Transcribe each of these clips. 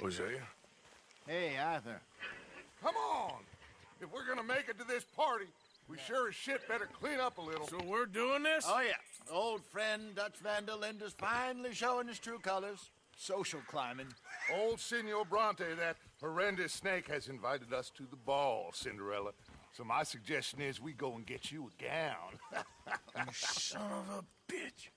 Hosea. Hey, Arthur. Come on! If we're gonna make it to this party, we sure as shit better clean up a little. So we're doing this? Oh, yeah. Old friend Dutch Van der Linde's finally showing his true colors. Social climbing. Old Senor Bronte, that horrendous snake, has invited us to the ball, Cinderella. So my suggestion is we go and get you a gown. You son of a bitch.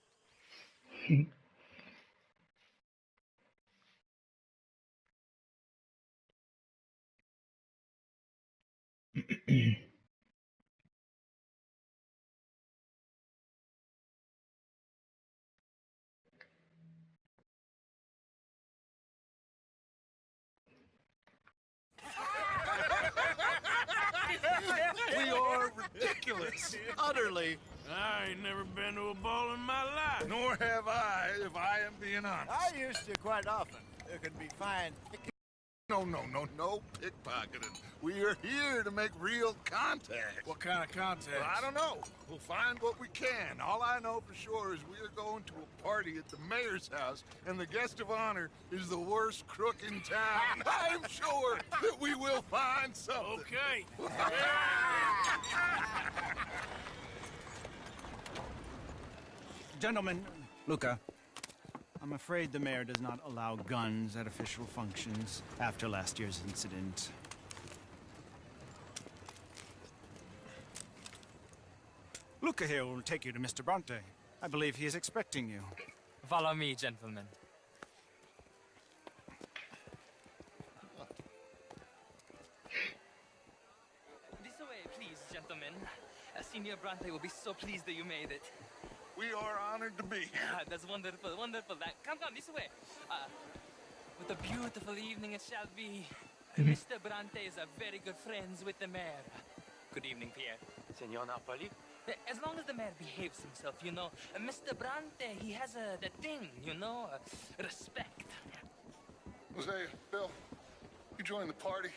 We are ridiculous. Utterly. I ain't never been to a ball in my life. Nor have I, if I am being honest. I used to quite often. There can be fine. No pickpocketing. We are here to make real contact. What kind of contact? Well, I don't know. We'll find what we can. All I know for sure is we are going to a party at the mayor's house, and the guest of honor is the worst crook in town. I'm sure that we will find something. Okay. Gentlemen, Luca, I'm afraid the mayor does not allow guns at official functions after last year's incident. Luca here will take you to Mr. Bronte. I believe he is expecting you. Follow me, gentlemen. This way, please, gentlemen. Senior Bronte will be so pleased that you made it. We are honored to be here. That's wonderful, wonderful. Come, this way. What a beautiful evening it shall be. Mr. Bronte is a very good friends with the mayor. Good evening, Pierre. Senor Napoli? As long as the mayor behaves himself, you know. Mr. Bronte, he has that thing, you know, respect. Hosea, Bill, you join the party.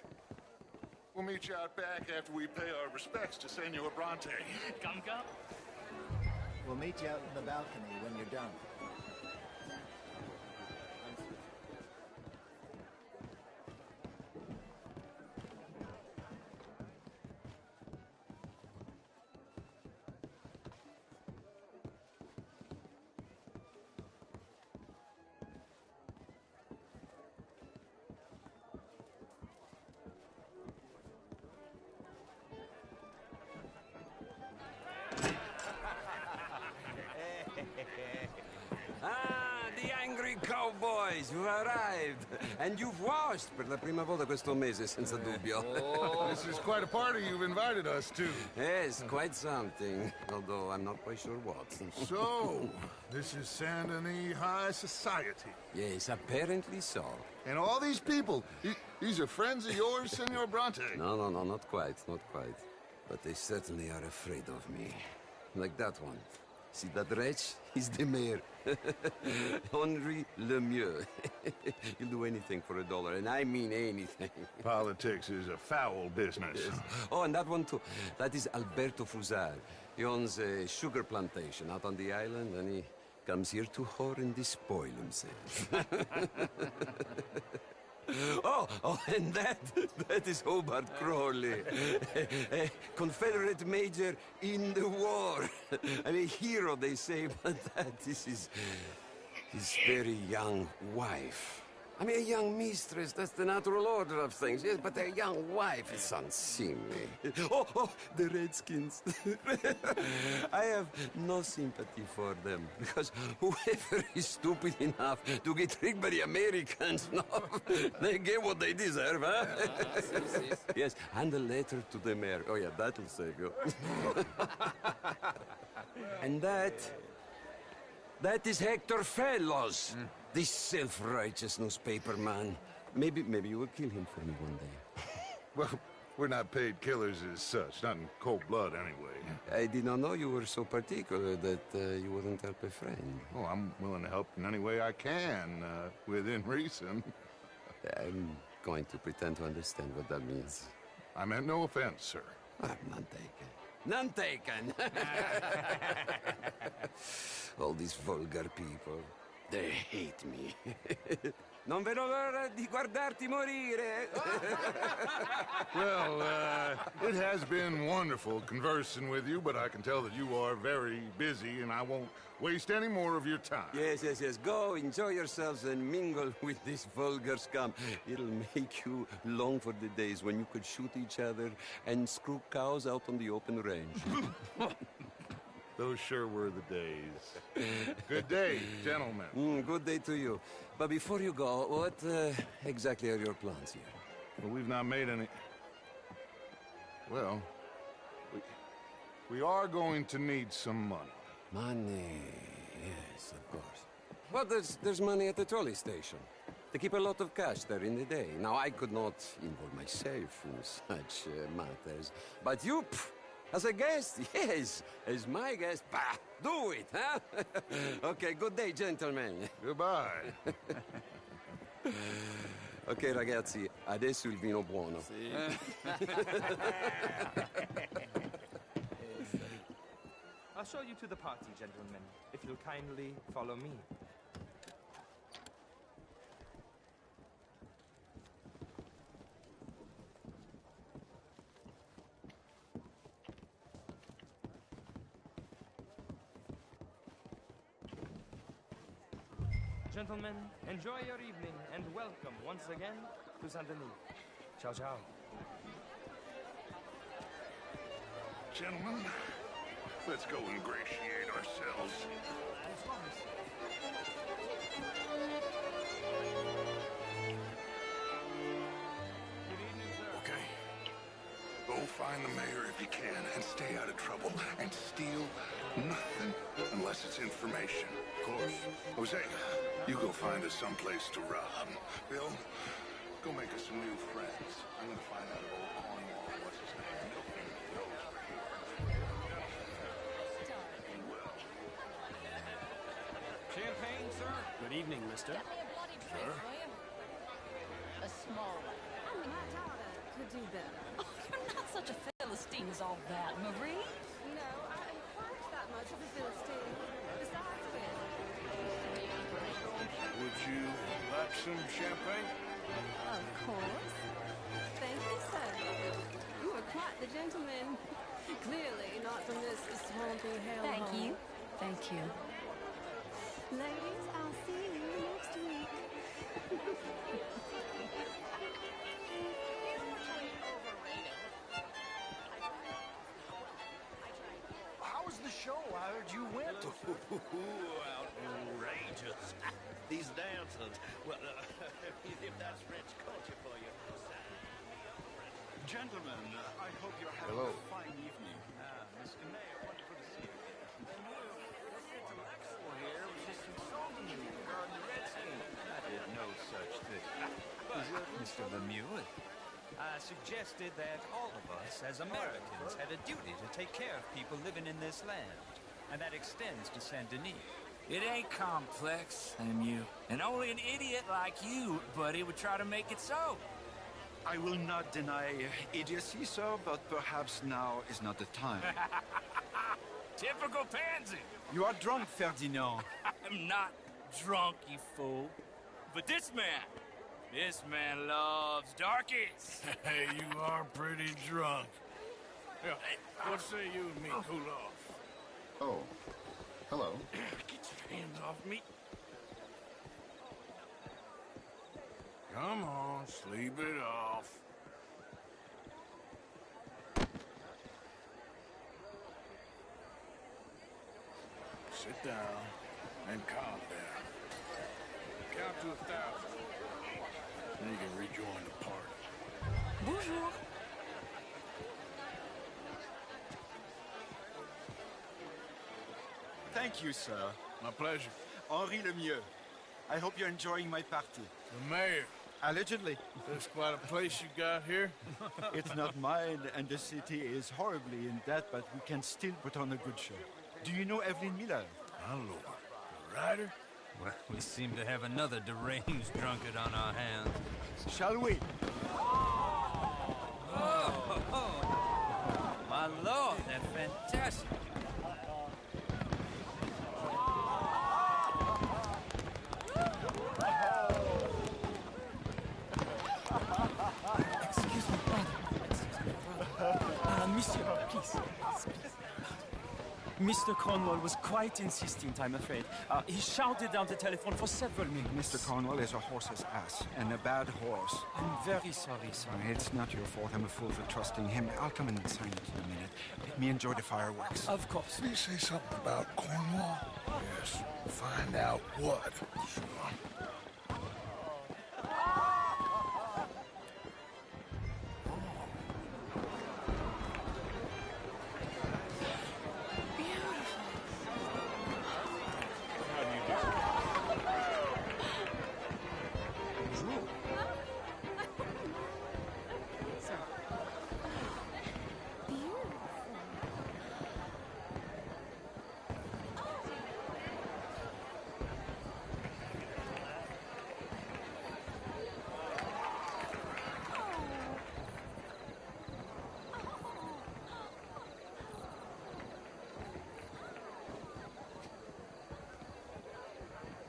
We'll meet you out back after we pay our respects to Senor Bronte. Come. We'll meet you out in the balcony when you're done. The angry cowboys, you've arrived. And you've washed per la prima volta questo mese, senza dubbio. Oh, this is quite a party you've invited us to. Yes, quite something. Although I'm not quite sure what. So, this is Saint Denis High Society. Yes, apparently so. And all these people, these are friends of yours, Senor Bronte? No, not quite. But they certainly are afraid of me. Like that one. See that wretch? He's the mayor. Henri Lemieux. He'll do anything for $1, and I mean anything. Politics is a foul business. Yes. Oh, and that one too. That is Alberto Fusar. He owns a sugar plantation out on the island, and he comes here to whore and despoil himself. Oh, and that is Hobart Crawley, a Confederate major in the war. And a hero, they say, but that is his very young wife. I mean, a young mistress, that's the natural order of things, yes, but a young wife is unseemly. Oh, the Redskins. I have no sympathy for them, because whoever is stupid enough to get tricked by the Americans, no, they get what they deserve, huh? Yes, and a letter to the mayor. Oh, yeah, that'll save you. And that is Hector Fellows. This self-righteous newspaper man. Maybe you will kill him for me one day. Well, we're not paid killers as such, not in cold blood anyway. I did not know you were so particular that you wouldn't help a friend. Oh, I'm willing to help in any way I can, within reason. I'm going to pretend to understand what that means. I meant no offense, sir. None taken. None taken! All these vulgar people. They hate me. Non vedo l'ora di guardarti morire. Well, it has been wonderful conversing with you, but I can tell that you are very busy, and I won't waste any more of your time. Yes. Go, enjoy yourselves and mingle with this vulgar scum. It'll make you long for the days when you could shoot each other and screw cows out on the open range. Those sure were the days. Good day, gentlemen. Good day to you. But before you go, what exactly are your plans here? Well, we've not made any... Well, we are going to need some money. Money, yes, of course. Well, there's money at the trolley station. They keep a lot of cash there in the day. Now, I could not involve myself in such matters. But you, as a guest, yes, as my guest, bah, do it, huh? Okay, good day, gentlemen. Goodbye. Ok, ragazzi, adesso il vino buono. I'll show you to the party, gentlemen, if you'll kindly follow me. Gentlemen, enjoy your evening and welcome once again to Saint Denis. Ciao, ciao. Gentlemen, let's go ingratiate ourselves. Okay. Go find the mayor if you can and stay out of trouble and steal nothing unless it's information. Of course. Jose, you go find us someplace to rob. Bill, go make us some new friends. I'm gonna find out if old Cornwall, what's his name, Milton, knows where you are. Champagne, sir? Good evening, mister. Get me a bloody drink, will you? A small one. I mean, my daughter could do better. Oh, you're not such a Philistine as all that, Marie. No, I ain't quite that much of a Philistine. Besides which... Would you like some champagne? Of course. Thank you, sir. You are quite the gentleman. Clearly not from this swampy hellhole. Thank you. Thank you. Ladies, I'll see you next week. How was the show? I heard you went. Outrageous. These dancers. Well, if that's French culture for you. Gentlemen, I hope you're having Hello. a fine evening. Mr. Mayor, wonderful to see you again. I did no such thing. But, Mr. Lemieux, I suggested that all of us, as Americans, had a duty to take care of people living in this land. And that extends to Saint Denis. It ain't complex, Lemieux. And only an idiot like you, buddy, would try to make it so. I will not deny idiocy, sir, but perhaps now is not the time. Typical pansy. You are drunk, Ferdinand. I'm not drunk, you fool. But this man loves darkies. Hey, you are pretty drunk. Yeah, what say you and me cool off? Oh, hello. Get your hands off me. Come on, sleep it off. Sit down and calm down. Count to 1,000. Then you can rejoin the party. Bonjour. Thank you, sir. My pleasure. Henri Lemieux. I hope you're enjoying my party. The mayor. Allegedly. That's quite a place you got here. It's not mine, and the city is horribly in debt, but we can still put on a good show. Do you know Evelyn Miller? My lord. The writer? Well, we seem to have another deranged drunkard on our hands. Shall we? My lord, that's fantastic. Monsieur, please. Mr. Cornwall was quite insistent, I'm afraid. He shouted down the telephone for several minutes. Mr. Cornwall is a horse's ass, and a bad horse. I'm very sorry, sir. It's not your fault. I'm a fool for trusting him. I'll come and sign it in a minute. Let me enjoy the fireworks. Of course. Did he say something about Cornwall? Yes. Find out what. Sure.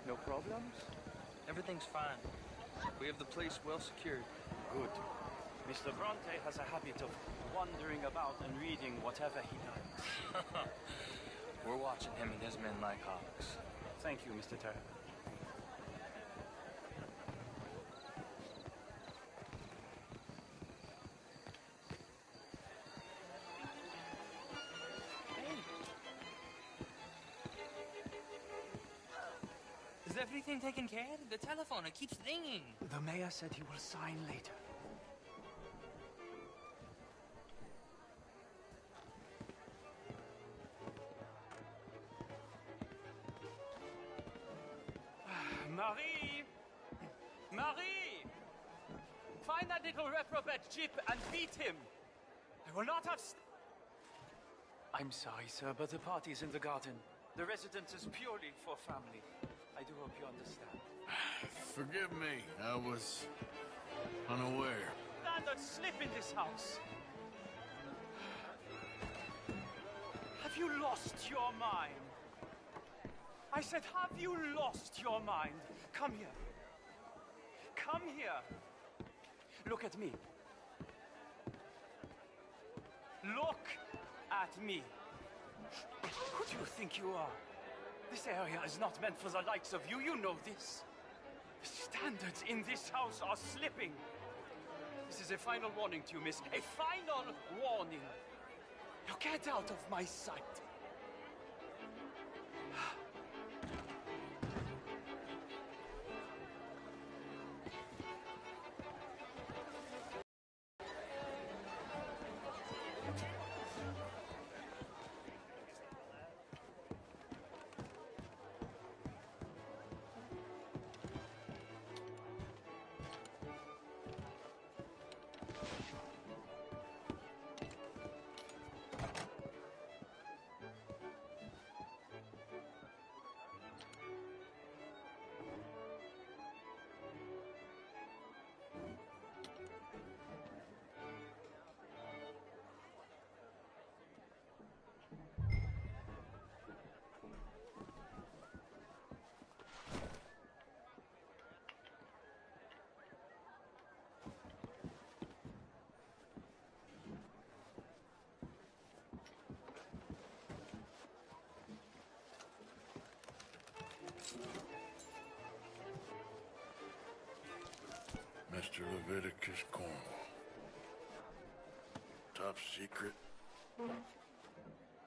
No problems? Everything's fine. We have the place well secured. Good. Mr. Bronte has a habit of wandering about and reading whatever he likes. We're watching him and his men like hawks. Thank you, Mr. Terry. Is everything taken care of? The telephone, it keeps ringing. The mayor said he will sign later. Marie! Marie! Find that little reprobate Jip and beat him! I will not have... I'm sorry, sir, but the party's in the garden. The residence is purely for family. I do hope you understand. Forgive me. I was unaware. Standard slip in this house. Have you lost your mind? I said, have you lost your mind? Come here. Come here. Look at me. Look at me. Who do you think you are? This area is not meant for the likes of you. You know this. The standards in this house are slipping. This is a final warning to you, miss. A final warning. Now get out of my sight. Mr. Leviticus Cornwall. Top secret.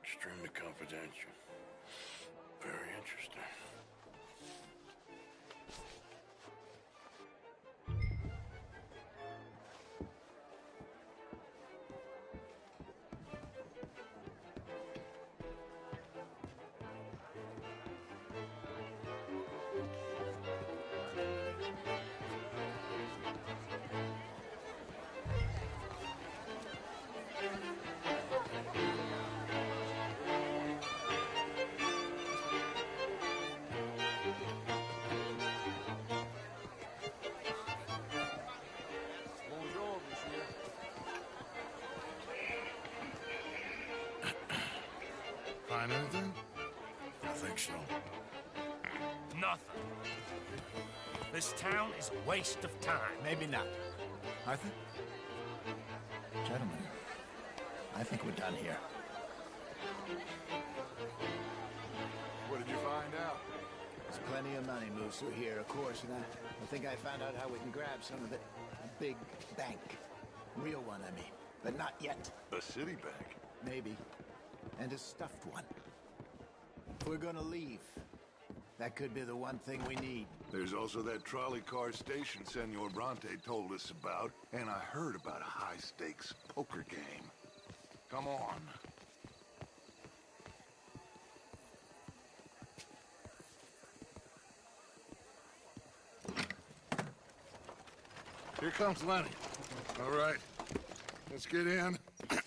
Extremely confidential. Very interesting. Find anything? I think so. Nothing. This town is a waste of time. Maybe not. Arthur? Gentlemen, I think we're done here. What did you find out? There's plenty of money moves through here, of course, and I think I found out how we can grab some of it. A big bank. Real one, I mean. But not yet. A city bank? Maybe. And a stuffed one. If we're gonna leave, that could be the one thing we need. There's also that trolley car station Senor Bronte told us about, and I heard about a high-stakes poker game. Come on. Here comes Lenny. All right, let's get in.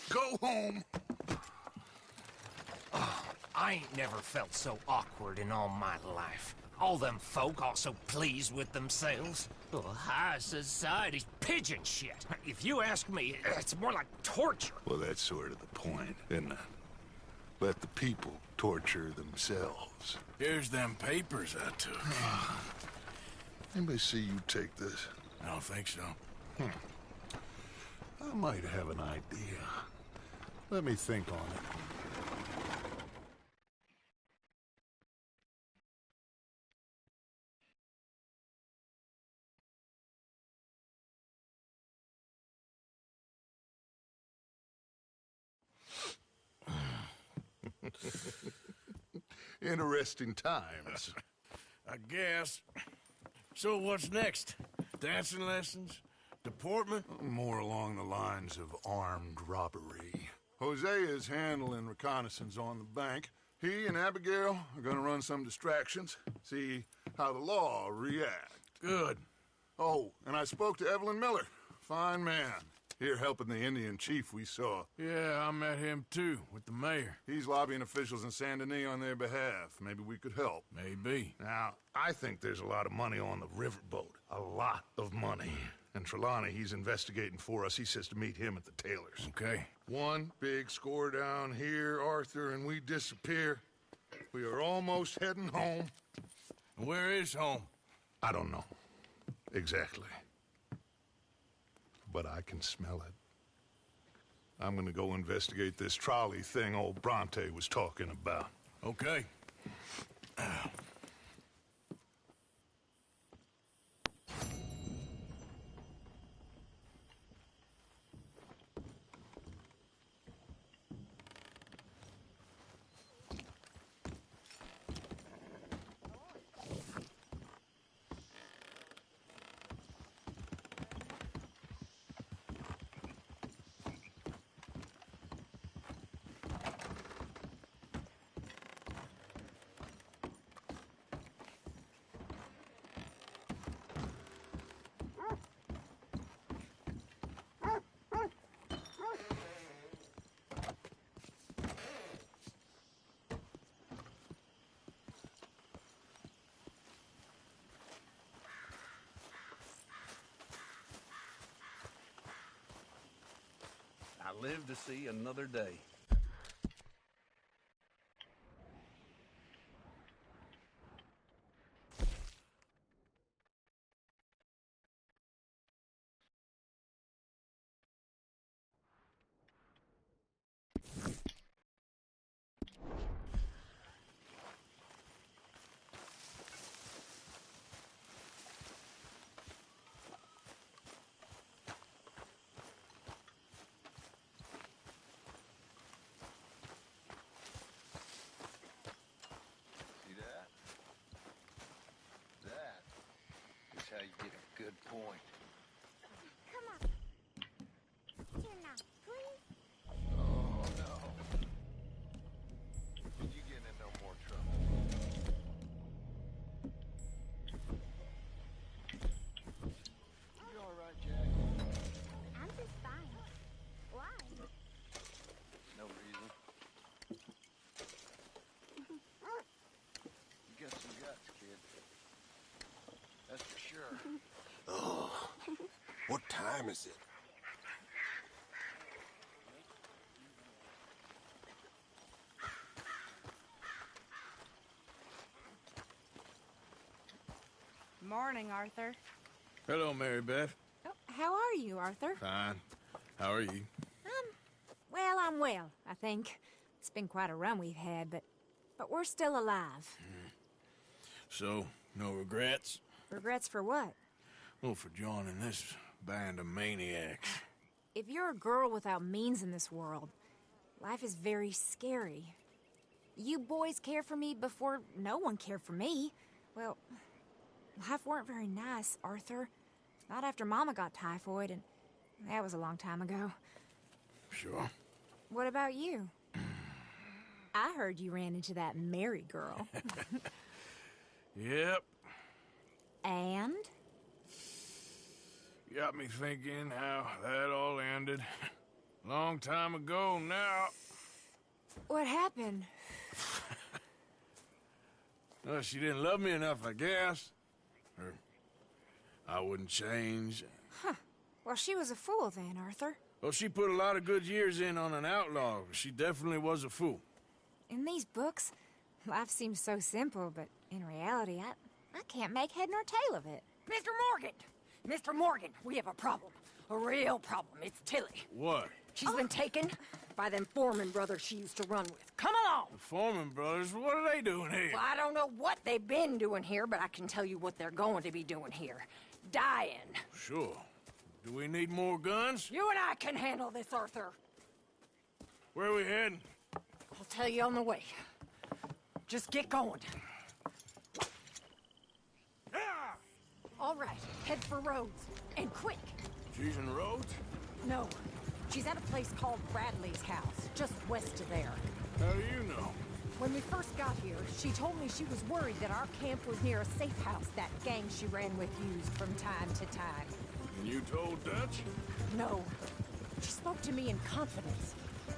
Go home. Oh, I ain't never felt so awkward in all my life. All them folk all so pleased with themselves. Oh, high society's pigeon shit. If you ask me, it's more like torture. Well, that's sort of the point, isn't it? Let the people torture themselves. Here's them papers I took. Anybody see you take this? I don't think so. I might have an idea. Let me think on it. Interesting times. I guess. So what's next? Dancing lessons? Deportment? More along the lines of armed robbery. Hosea is handling reconnaissance on the bank. He and Abigail are gonna run some distractions, see how the law react. Good. Oh, and I spoke to Evelyn Miller. Fine man. Here helping the Indian chief we saw. Yeah, I met him too, with the mayor. He's lobbying officials in Saint Denis on their behalf. Maybe we could help. Maybe. Now, I think there's a lot of money on the riverboat. A lot of money. And Trelawney, he's investigating for us. He says to meet him at the Taylor's. Okay. One big score down here, Arthur, and we disappear. We are almost heading home. Where is home? I don't know. Exactly. But I can smell it. I'm gonna go investigate this trolley thing old Bronte was talking about. Okay. I live to see another day. How you get a good point. Come on. Here now, please. Oh, no. You getting in no more trouble. You all right, Jack? I'm just fine. Why? No reason. You got some guts, kid. That's for sure. Oh, what time is it? Morning, Arthur. Hello, Mary Beth. Oh, how are you, Arthur? Fine. How are you? Well, I'm well, I think. It's been quite a run we've had, but we're still alive. So, no regrets? Regrets for what? Well, for joining this band of maniacs. If you're a girl without means in this world, life is very scary. You boys cared for me before no one cared for me. Well, life weren't very nice, Arthur. Not after Mama got typhoid, and that was a long time ago. Sure. What about you? I heard you ran into that Mary girl. Yep. And? Got me thinking how that all ended. Long time ago now. What happened? Well, she didn't love me enough, I guess. Or I wouldn't change. Huh. Well, she was a fool then, Arthur. Well, she put a lot of good years in on an outlaw. She definitely was a fool. In these books, life seems so simple, but in reality, I can't make head nor tail of it. Mr. Morgan! Mr. Morgan, we have a problem. A real problem. It's Tilly. What? She's been taken by them Foreman brothers she used to run with. Come along! The Foreman brothers? What are they doing here? Well, I don't know what they've been doing here, but I can tell you what they're going to be doing here. Dying. Sure. Do we need more guns? You and I can handle this, Arthur. Where are we heading? I'll tell you on the way. Just get going. All right, head for Rhodes. And quick. She's in Rhodes? No. She's at a place called Bradley's house, just west of there. How do you know? When we first got here, she told me she was worried that our camp was near a safe house that gang she ran with used from time to time. And you told Dutch? No. She spoke to me in confidence.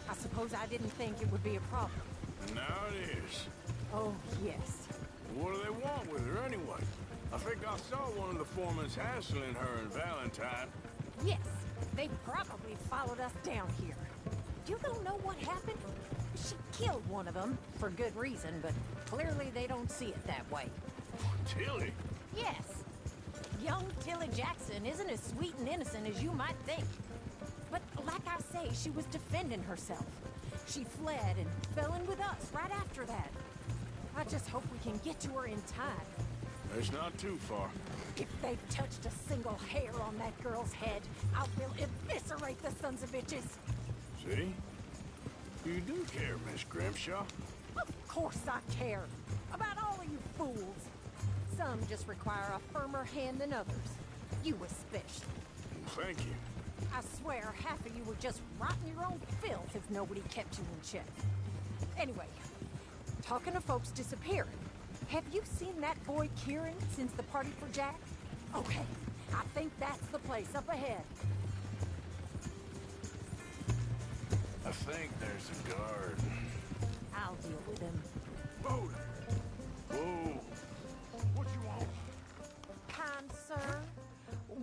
I suppose I didn't think it would be a problem. And now it is. Oh, yes. What do they want with her anyway? I think I saw one of the foremans hassling her and Valentine. Yes, they probably followed us down here. You don't know what happened? She killed one of them, for good reason, but clearly they don't see it that way. Tilly? Yes. Young Tilly Jackson isn't as sweet and innocent as you might think. But like I say, she was defending herself. She fled and fell in with us right after that. I just hope we can get to her in time. It's not too far. If they've touched a single hair on that girl's head, I will eviscerate the sons of bitches. See? You do care, Miss Grimshaw. Of course I care. About all of you fools. Some just require a firmer hand than others. You especially. Thank you. I swear half of you would just rot in your own filth if nobody kept you in check. Anyway, talking of folks disappearing, have you seen that boy Kieran since the party for Jack? Okay, I think that's the place up ahead. I think there's a guard. I'll deal with him. Whoa! Whoa! What you want? Kind sir,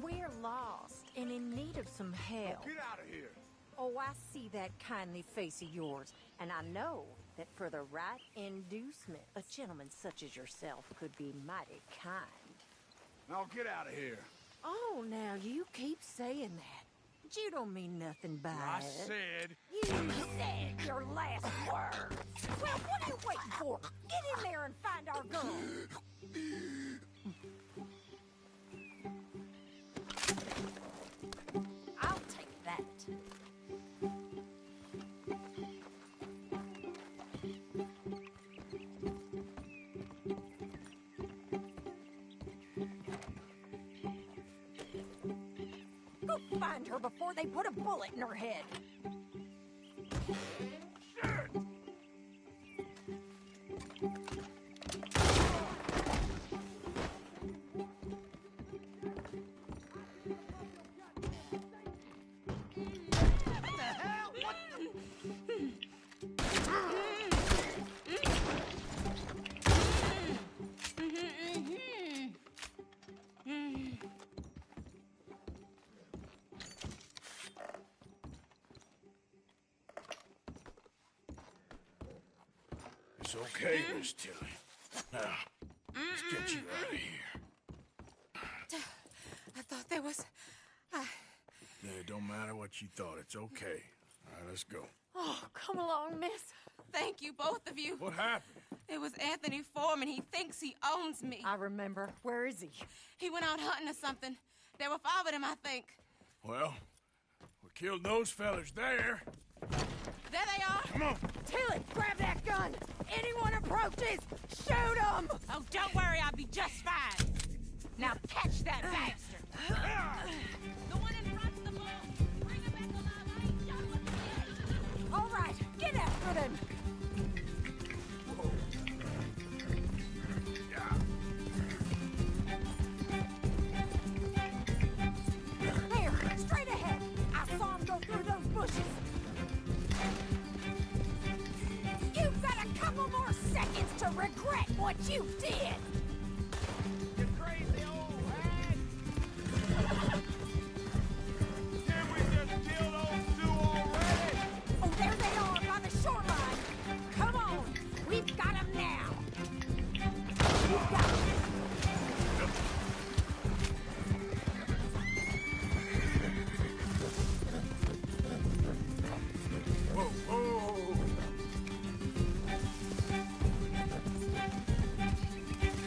we're lost and in need of some help. Get out of here! Oh, I see that kindly face of yours, and I know that for the right inducement, a gentleman such as yourself could be mighty kind. Now get out of here. Oh, now you keep saying that. But you don't mean nothing by I it. said... You said your last word. Well, what are you waiting for? Get in there and find our gun. I'll take that. Go find her before they put a bullet in her head. It's okay, Miss Tilly. Now, let's get you out of here. I thought there was... Yeah, it don't matter what you thought. It's okay. All right, let's go. Oh, come along, miss. Thank you, both of you. What happened? It was Anthony Foreman. He thinks he owns me. I remember. Where is he? He went out hunting or something. There were 5 of them, I think. Well, we killed those fellas there. There they are. Come on. Tilly, grab that gun. Anyone approaches, shoot them. Oh, don't worry. I'll be just fine. Now catch that bastard. The one in front's the bull. Bring him back alive. I ain't done with him yet. All right, get after them. There, straight ahead. I saw him go through those bushes. You've got a couple more seconds to regret what you did. You crazy old hag! Can we just kill those 2 already? Oh, there they are by the shoreline. Come on, we've got them now. You've got 'em.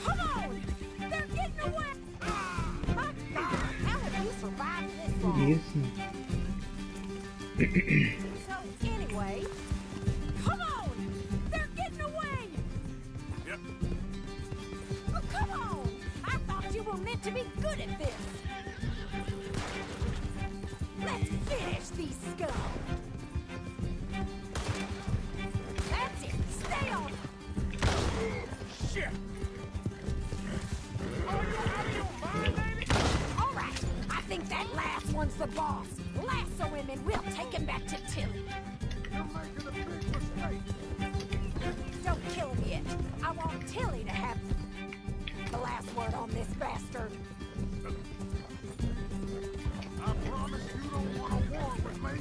Come on! They're getting away! My God, how have you survived this long? So, anyway, come on! They're getting away! Yep. Oh, come on! I thought you were meant to be good at this! Let's finish these scum! That's it! Stay on! Shit! All right, I think that last one's the boss. Lasso him and we'll take him back to Tilly. You're making a big mistake. Don't kill him yet. I want Tilly to have the last word on this bastard. I promise you don't want a war with me.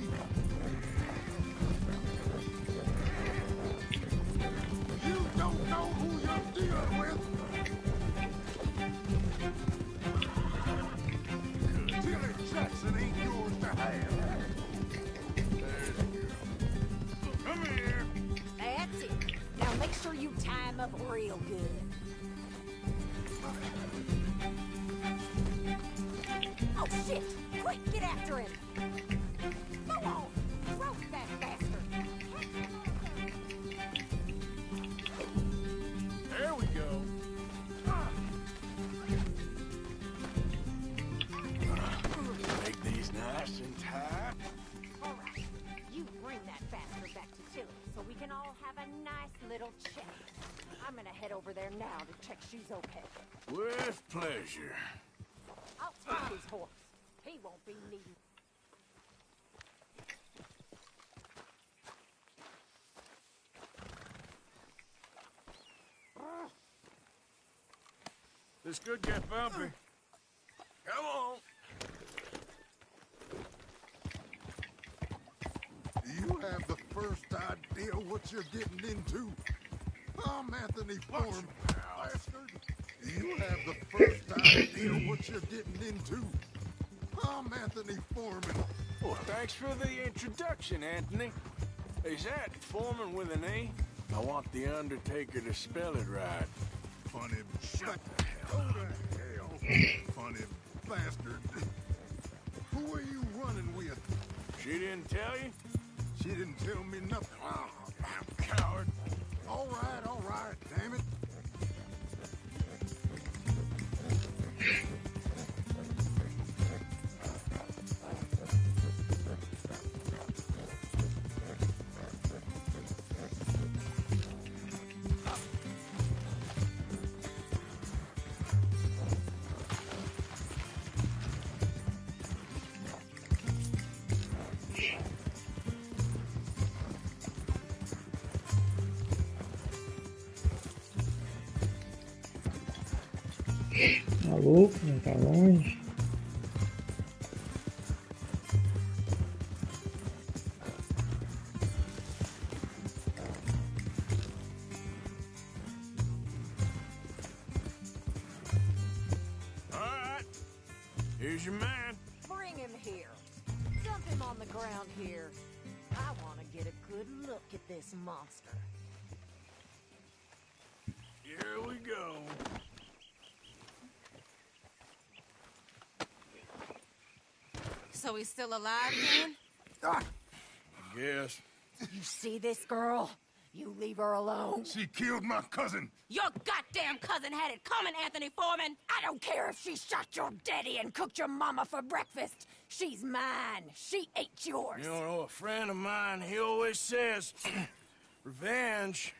You don't know who you're dealing with. Tilly Jackson ain't yours to have. Come here. That's it. Now make sure you tie him up real good. Oh, shit! Quick, get after him! Go on! Roast that bastard! There we go. Make these nice and tight. All right, you bring that bastard back to Tilly so we can all have a nice little chat. I'm gonna head over there now to check she's okay. With pleasure. I'll take his horse. He won't be needing. This could get bumpy. Come on. You have the first idea what you're getting into. I'm Anthony Foreman, bastard. You have the first idea what you're getting into. I'm Anthony Foreman. Well, thanks for the introduction, Anthony. Is that Foreman with an A? I want the Undertaker to spell it right. Funny. Shut the hell up. Go to hell. Funny bastard. Who are you running with? She didn't tell you? She didn't tell me nothing. Oh, damn coward. All right, damn it. Maluco, não tá longe. All right. Here's your man. Bring him here. Dump him on the ground here. I want to get a good look at this monster. Here we go. So he's still alive, then? I guess. You see this girl? You leave her alone. She killed my cousin. Your goddamn cousin had it coming, Anthony Foreman! I don't care if she shot your daddy and cooked your mama for breakfast. She's mine. She ate yours. You know, a friend of mine, he always says, revenge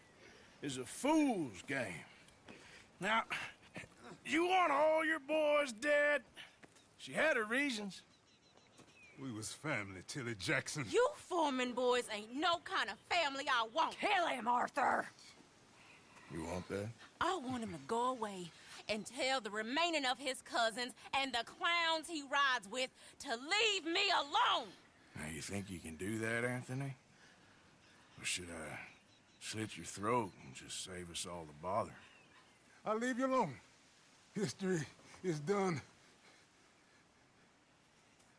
is a fool's game. Now, you want all your boys dead? She had her reasons. We was family, Tilly Jackson. You Foreman boys ain't no kind of family I want. Kill him, Arthur! You want that? I want him to go away and tell the remaining of his cousins and the clowns he rides with to leave me alone. Now, you think you can do that, Anthony? Or should I slit your throat and just save us all the bother? I'll leave you alone. History is done.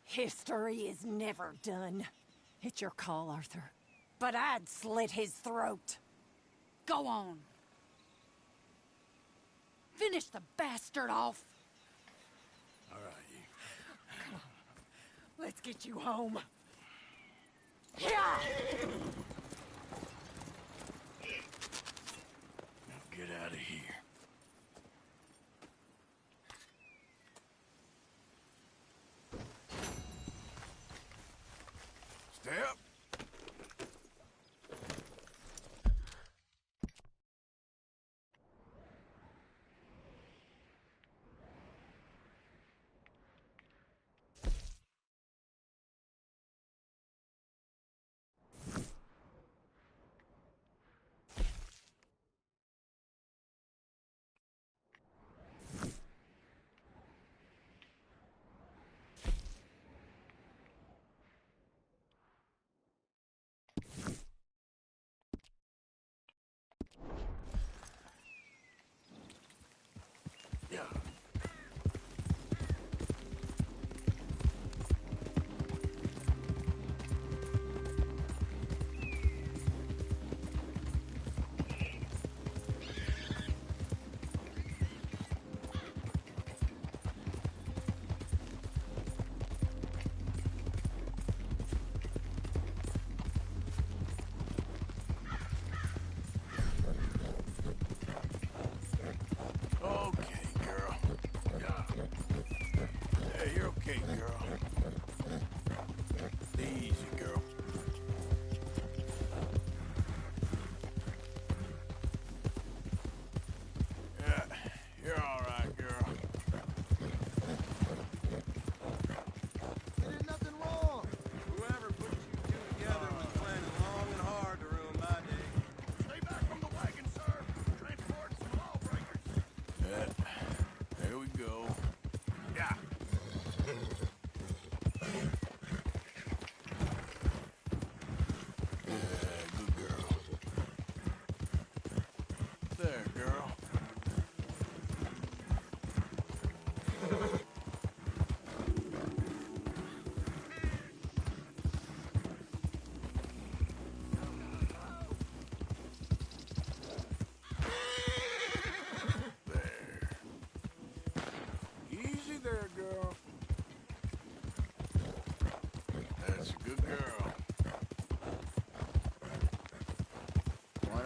History is never done. It's your call, Arthur. But I'd slit his throat. Go on. Finish the bastard off. All right, you. Come on. Let's get you home. Yeah! Now get out of here. Step.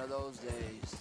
Those days.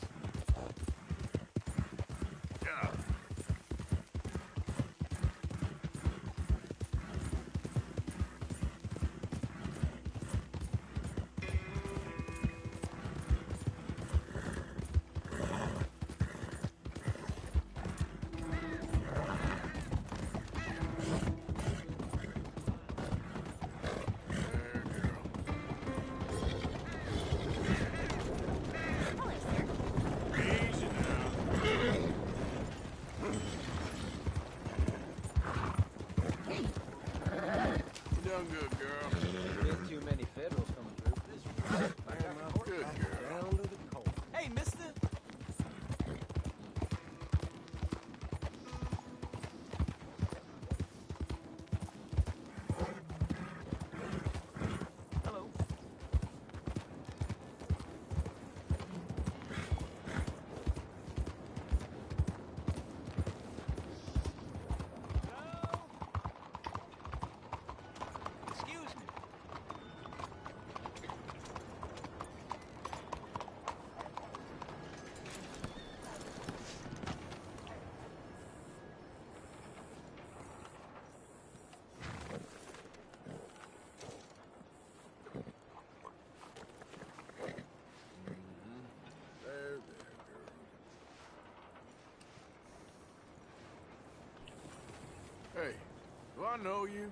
I know you.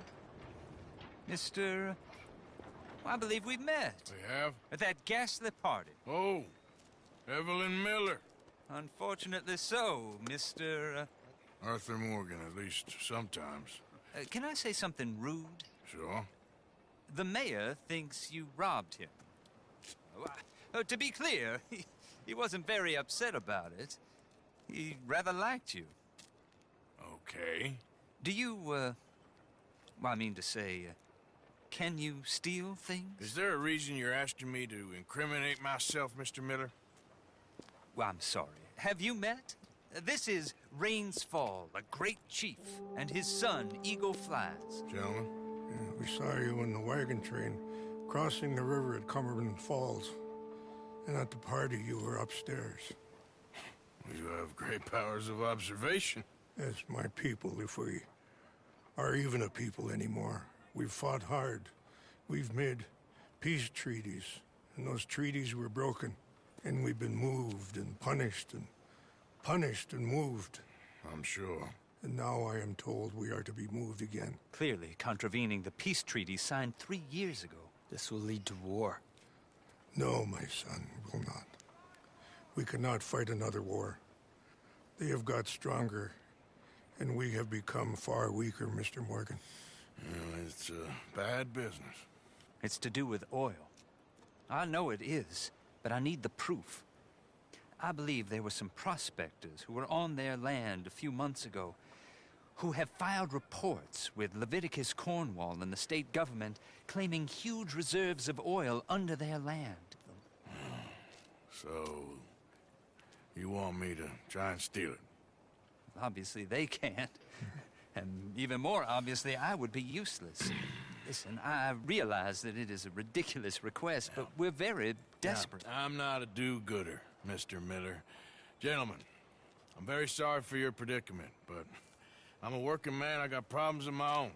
Mr. I believe we met. We have? At that ghastly party. Oh, Evelyn Miller. Unfortunately so, Mr. Arthur Morgan, at least sometimes. Can I say something rude? Sure. The mayor thinks you robbed him. To be clear, he wasn't very upset about it. He rather liked you. Okay. Do you, well, I mean to say, can you steal things? Is there a reason you're asking me to incriminate myself, Mr. Miller? Well, I'm sorry. Have you met? This is Rains Fall, a great chief, and his son, Eagle Flies. Gentlemen? Yeah, we saw you in the wagon train crossing the river at Cumberland Falls. And at the party, you were upstairs. You have great powers of observation. As my people, if we are even a people anymore. We've fought hard. We've made peace treaties, and those treaties were broken. And we've been moved and punished and moved. I'm sure. And now I am told we are to be moved again. Clearly contravening the peace treaty signed 3 years ago. This will lead to war. No, my son, will not. We cannot fight another war. They have got stronger, and we have become far weaker, Mr. Morgan. It's bad business. It's to do with oil. I know it is, but I need the proof. I believe there were some prospectors who were on their land a few months ago who have filed reports with Leviticus Cornwall and the state government claiming huge reserves of oil under their land. So, you want me to try and steal it? Obviously they can't. And even more obviously, I would be useless. Listen, I realize that it is a ridiculous request, but we're very desperate. Now, I'm not a do-gooder, Mr. Miller. Gentlemen, I'm very sorry for your predicament, but I'm a working man. I got problems of my own.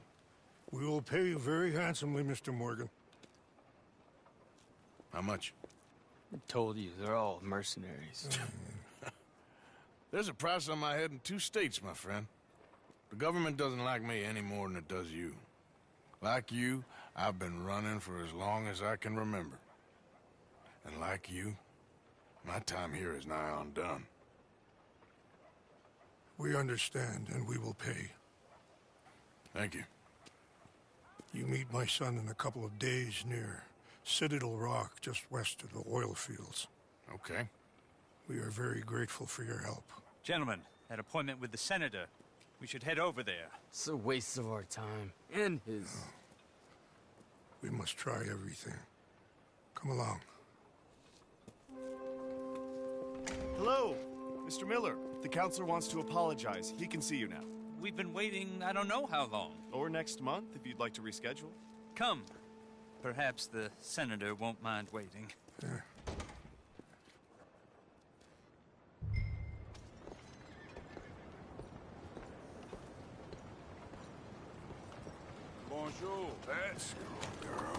We will pay you very handsomely, Mr. Morgan. How much? I told you, they're all mercenaries. There's a price on my head in 2 states, my friend. The government doesn't like me any more than it does you. Like you, I've been running for as long as I can remember. And like you, my time here is nigh on done. We understand, and we will pay. Thank you. You meet my son in a couple of days near Citadel Rock, just west of the oil fields. Okay. We are very grateful for your help. Gentlemen, that appointment with the senator. We should head over there. It's a waste of our time. And his. We must try everything. Come along. Hello, Mr. Miller. The counselor wants to apologize. He can see you now. We've been waiting I don't know how long. Or next month, if you'd like to reschedule. Come. Perhaps the senator won't mind waiting. Yeah. Bonjour. Let's go, girl.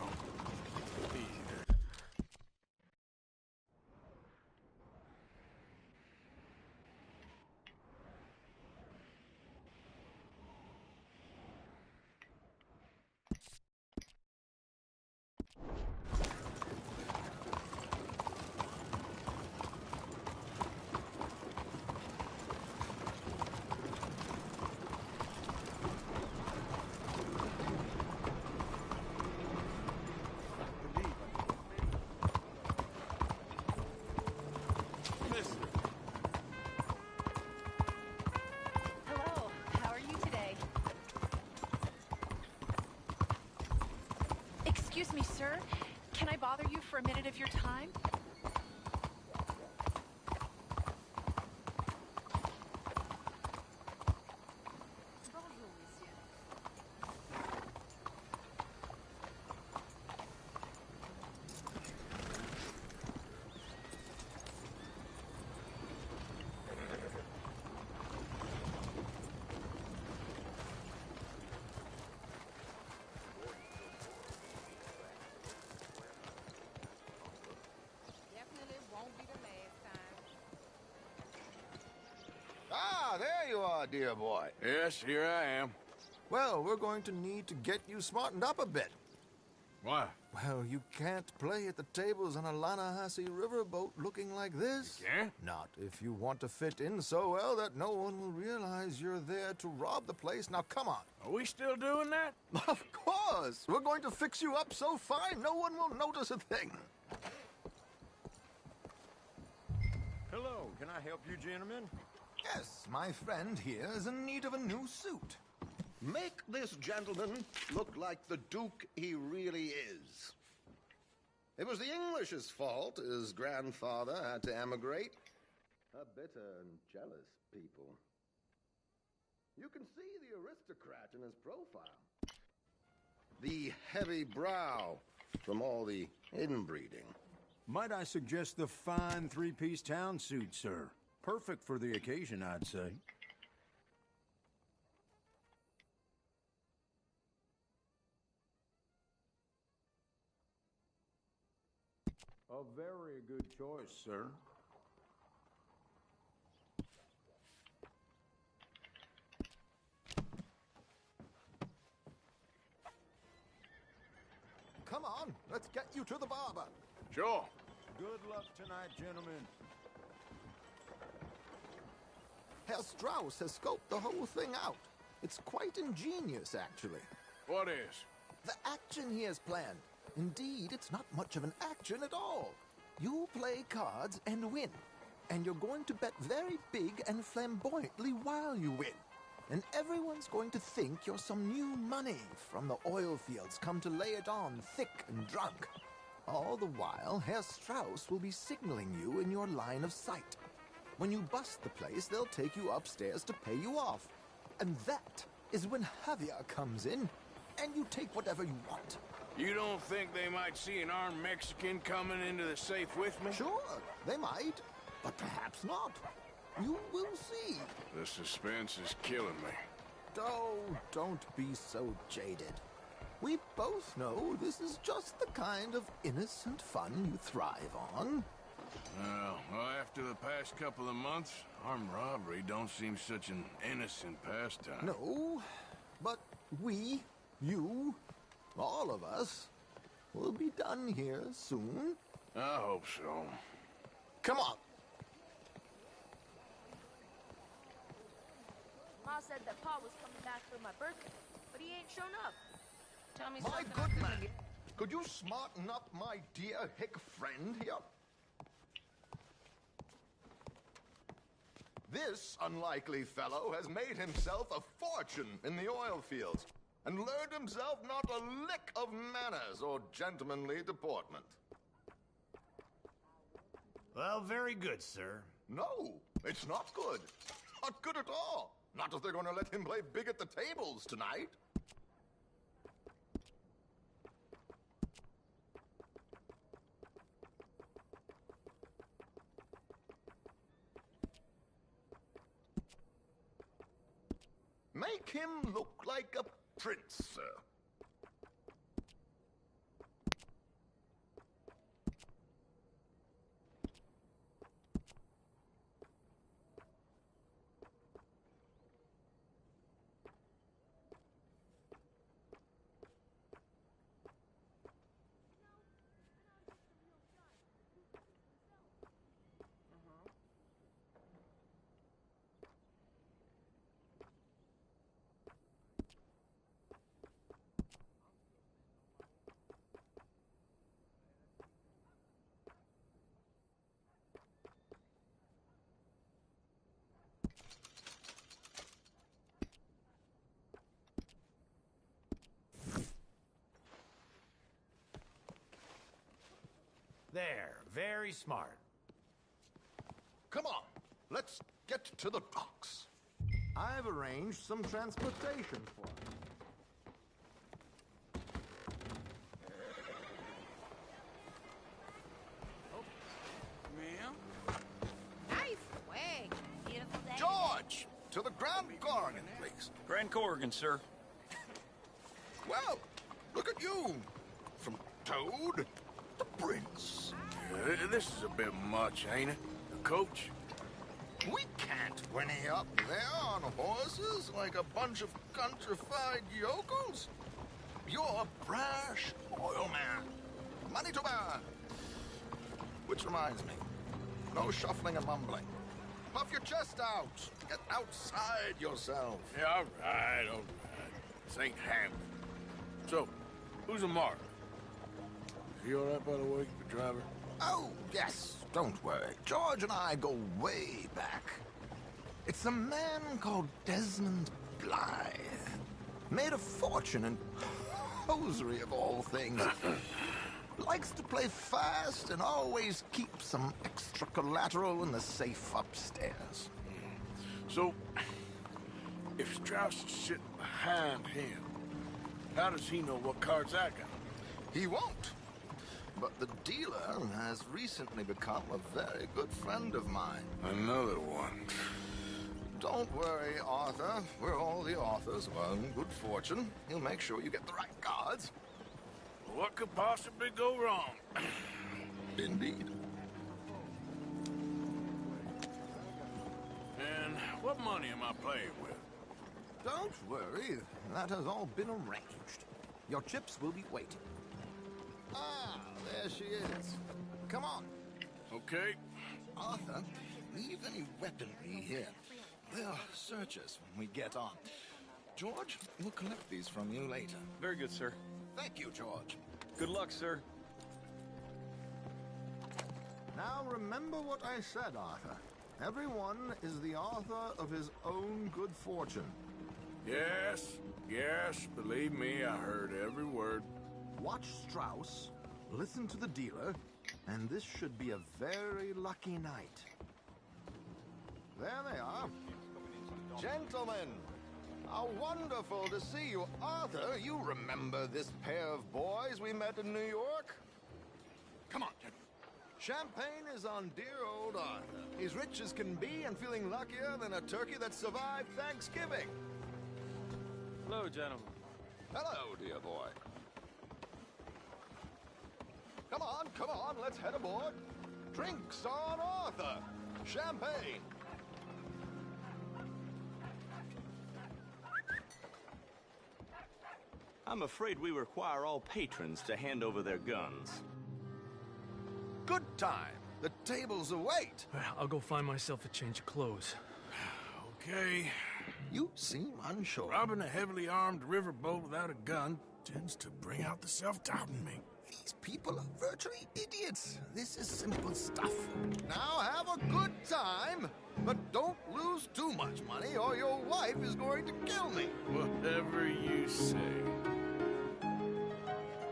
Hello, how are you today? Excuse me, sir. Can I bother you for a minute of your time? Ah, there you are, dear boy. Yes, here I am. Well, we're going to need to get you smartened up a bit. Why? Well, you can't play at the tables on a Lannahechee riverboat looking like this. You can't? Not if you want to fit in so well that no one will realize you're there to rob the place. Now, come on. Are we still doing that? Of course. We're going to fix you up so fine no one will notice a thing. Hello, can I help you, gentlemen? Yes, my friend here is in need of a new suit. Make this gentleman look like the Duke he really is. It was the English's fault his grandfather had to emigrate. A bitter and jealous people. You can see the aristocrat in his profile. The heavy brow from all the inbreeding. Might I suggest the fine three-piece town suit, sir? Perfect for the occasion, I'd say. A very good choice, sir. Come on, let's get you to the barber. Sure. Good luck tonight, gentlemen. Herr Strauss has scoped the whole thing out. It's quite ingenious, actually. What is? The action he has planned. Indeed, it's not much of an action at all. You play cards and win. And you're going to bet very big and flamboyantly while you win. And everyone's going to think you're some new money from the oil fields come to lay it on thick and drunk. All the while, Herr Strauss will be signaling you in your line of sight. When you bust the place, they'll take you upstairs to pay you off. And that is when Javier comes in, and you take whatever you want. You don't think they might see an armed Mexican coming into the safe with me? Sure, they might, but perhaps not. You will see. The suspense is killing me. Oh, don't be so jaded. We both know this is just the kind of innocent fun you thrive on. Well, after the past couple of months, armed robbery don't seem such an innocent pastime. No, but we, you, all of us, will be done here soon. I hope so. Come on. Ma said that Pa was coming back for my birthday, but he ain't shown up. Tell me My something. good man, could you smarten up my dear hick friend here? This unlikely fellow has made himself a fortune in the oil fields and learned himself not a lick of manners or gentlemanly deportment. Well, very good, sir. No, it's not good. Not good at all. Not if they're going to let him play big at the tables tonight. Make him look like a prince, sir. There, very smart. Come on, let's get to the docks. I've arranged some transportation for him. Nice swag. Beautiful day. George, to the Grand Corrigan, please. Grand Corrigan, sir. Well, look at you. From Toad to Prince. This is a bit much, ain't it? The coach? We can't whinny up there on horses like a bunch of countrified yokels. You're a brash oil man. Money to burn. Which reminds me, no shuffling and mumbling. Puff your chest out. Get outside yourself. Yeah, all right. This ain't Hamlet. So, who's a mark? Is he all right, by the way, the driver? Oh, yes. Don't worry. George and I go way back. It's a man called Desmond Blythe. Made a fortune in hosiery of all things. Likes to play fast and always keeps some extra collateral in the safe upstairs. So, if Strauss is sitting behind him, how does he know what cards I got? He won't. But the dealer has recently become a very good friend of mine. Another one. Don't worry, Arthur. We're all the authors of our own good fortune. He'll make sure you get the right cards. What could possibly go wrong? Indeed. And what money am I playing with? Don't worry. That has all been arranged. Your chips will be waiting. Ah, there she is. Come on. Okay. Arthur, leave any weaponry here. They'll search us when we get on. George, we'll collect these from you later. Very good, sir. Thank you, George. Good luck, sir. Now remember what I said, Arthur. Everyone is the author of his own good fortune. Yes, believe me, I heard every word. Watch Strauss, listen to the dealer, and this should be a very lucky night. There they are. Gentlemen, how wonderful to see you. Arthur, you remember this pair of boys we met in New York? Come on, gentlemen. Champagne is on dear old Arthur. He's rich as can be and feeling luckier than a turkey that survived Thanksgiving. Hello, gentlemen. Hello, dear boy. Come on, let's head aboard. Drinks on Arthur. Champagne. I'm afraid we require all patrons to hand over their guns. Good time. The tables await. I'll go find myself a change of clothes. Okay. You seem unsure. Robbing a heavily armed riverboat without a gun tends to bring out the self-doubt in me. These people are virtually idiots. This is simple stuff. Now have a good time, but don't lose too much money or your wife is going to kill me. Whatever you say.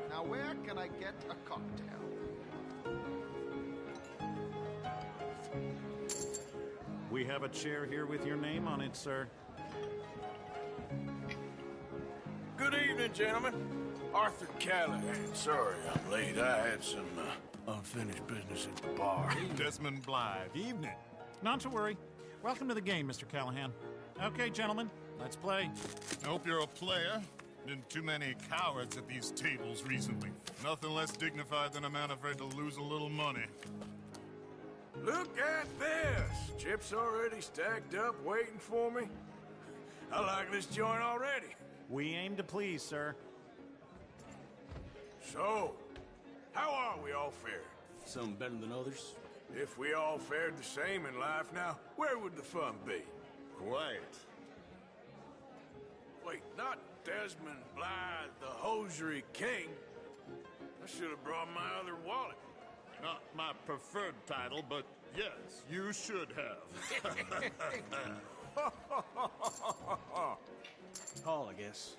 Now where can I get a cocktail? We have a chair here with your name on it, sir. Good evening, gentlemen. Arthur Callahan. Sorry I'm late. I had some unfinished business at the bar. Desmond Blythe. Evening. Not to worry. Welcome to the game, Mr. Callahan. Okay, gentlemen, let's play. I hope you're a player. Been too many cowards at these tables recently. Nothing less dignified than a man afraid to lose a little money. Look at this! Chips already stacked up, waiting for me. I like this joint already. We aim to please, sir. So, how are we all fared? Some better than others. If we all fared the same in life now, where would the fun be? Quiet. Wait, not Desmond Blythe, the hosiery king. I should have brought my other wallet. Not my preferred title, but yes, you should have. Call, I guess.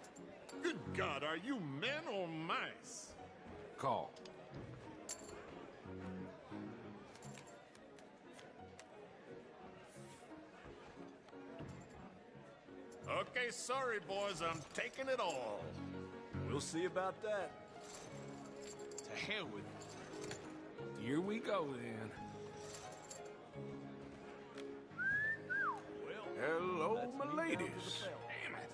Good God, are you men or mice? Call. Okay, sorry, boys, I'm taking it all. We'll see about that. To hell with it. Here we go, then. Hello, my ladies. Damn it.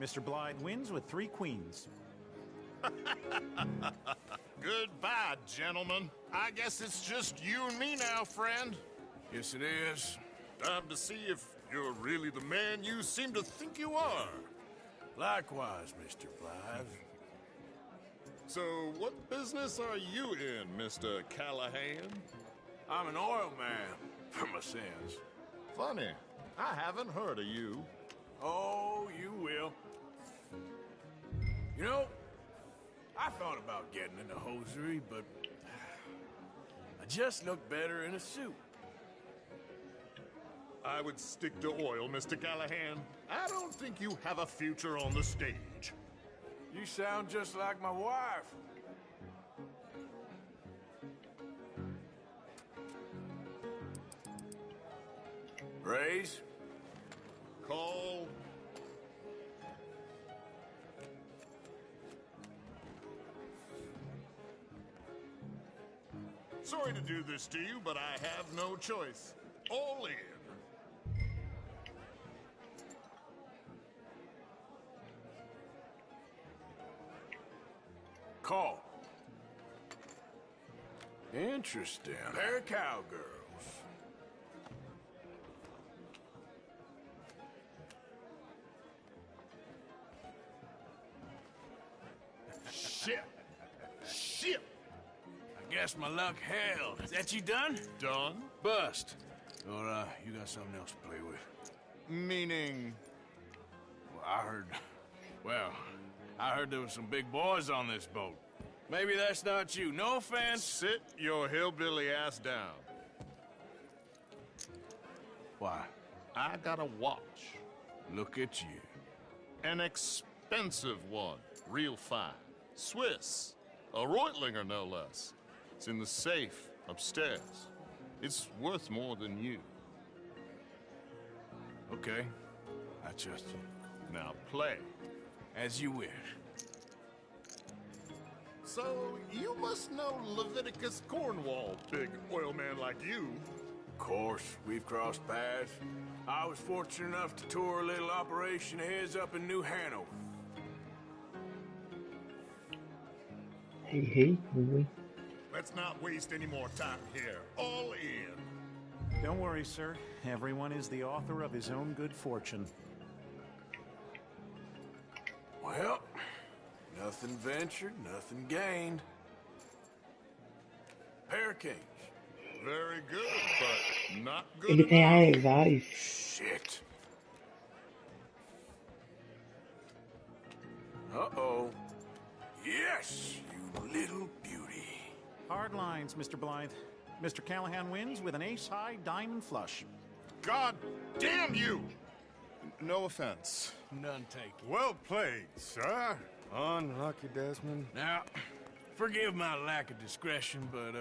Mr. Blythe wins with 3 queens. Goodbye, gentlemen. I guess it's just you and me now, friend. Yes, it is. Time to see if you're really the man you seem to think you are. Likewise, Mr. Blythe. So, what business are you in, Mr. Callahan? I'm an oil man, for my sins. Funny, I haven't heard of you. Oh, you will. You know, I thought about getting into hosiery, but I just look better in a suit. I would stick to oil, Mr. Callahan. I don't think you have a future on the stage. You sound just like my wife. Raise. Call. Sorry to do this to you, but I have no choice. All in. Call. Interesting. Pair of cowgirls. Shit. Shit. I guess my luck held. Is that you done? Done? Bust. Or, you got something else to play with? Meaning? Well, I heard there was some big boys on this boat. Maybe that's not you. No offense. Sit your hillbilly ass down. Why? I got a watch. Look at you. An expensive one. Real fine. Swiss. A Reutlinger, no less. It's in the safe upstairs. It's worth more than you. Okay. I trust you. Now play. As you wish. So, you must know Leviticus Cornwall, big oil man like you. Of course, we've crossed paths. I was fortunate enough to tour a little operation of his up in New Hanover. Hey, movie. Let's not waste any more time here. All in. Don't worry, sir. Everyone is the author of his own good fortune. Well, nothing ventured, nothing gained. Pair of kings. Very good, but not good Ele tem enough. as eyes. Shit. Uh-oh. Yes, you little beauty. Hard lines, Mr. Blythe. Mr. Callahan wins with an ace-high diamond flush. God damn you! No offense. None taken. Well played, sir. Unlucky, Desmond. Now, forgive my lack of discretion, but,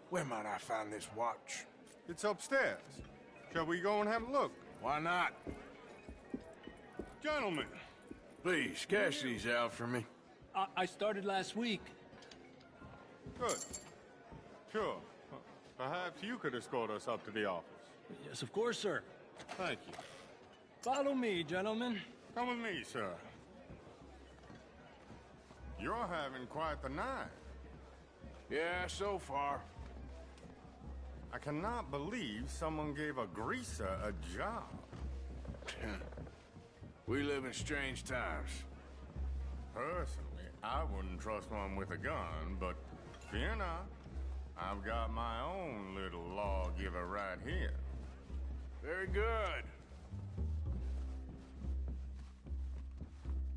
where might I find this watch? It's upstairs. Shall we go and have a look? Why not? Gentlemen. Please, cash these out for me. I started last week. Good. Sure. Perhaps you could escort us up to the office. Yes, of course, sir. Thank you. Follow me, gentlemen. Come with me, sir. You're having quite the night. Yeah, so far. I cannot believe someone gave a greaser a job. We live in strange times. Personally, I wouldn't trust one with a gun, but fear not. I've got my own little lawgiver right here. Very good.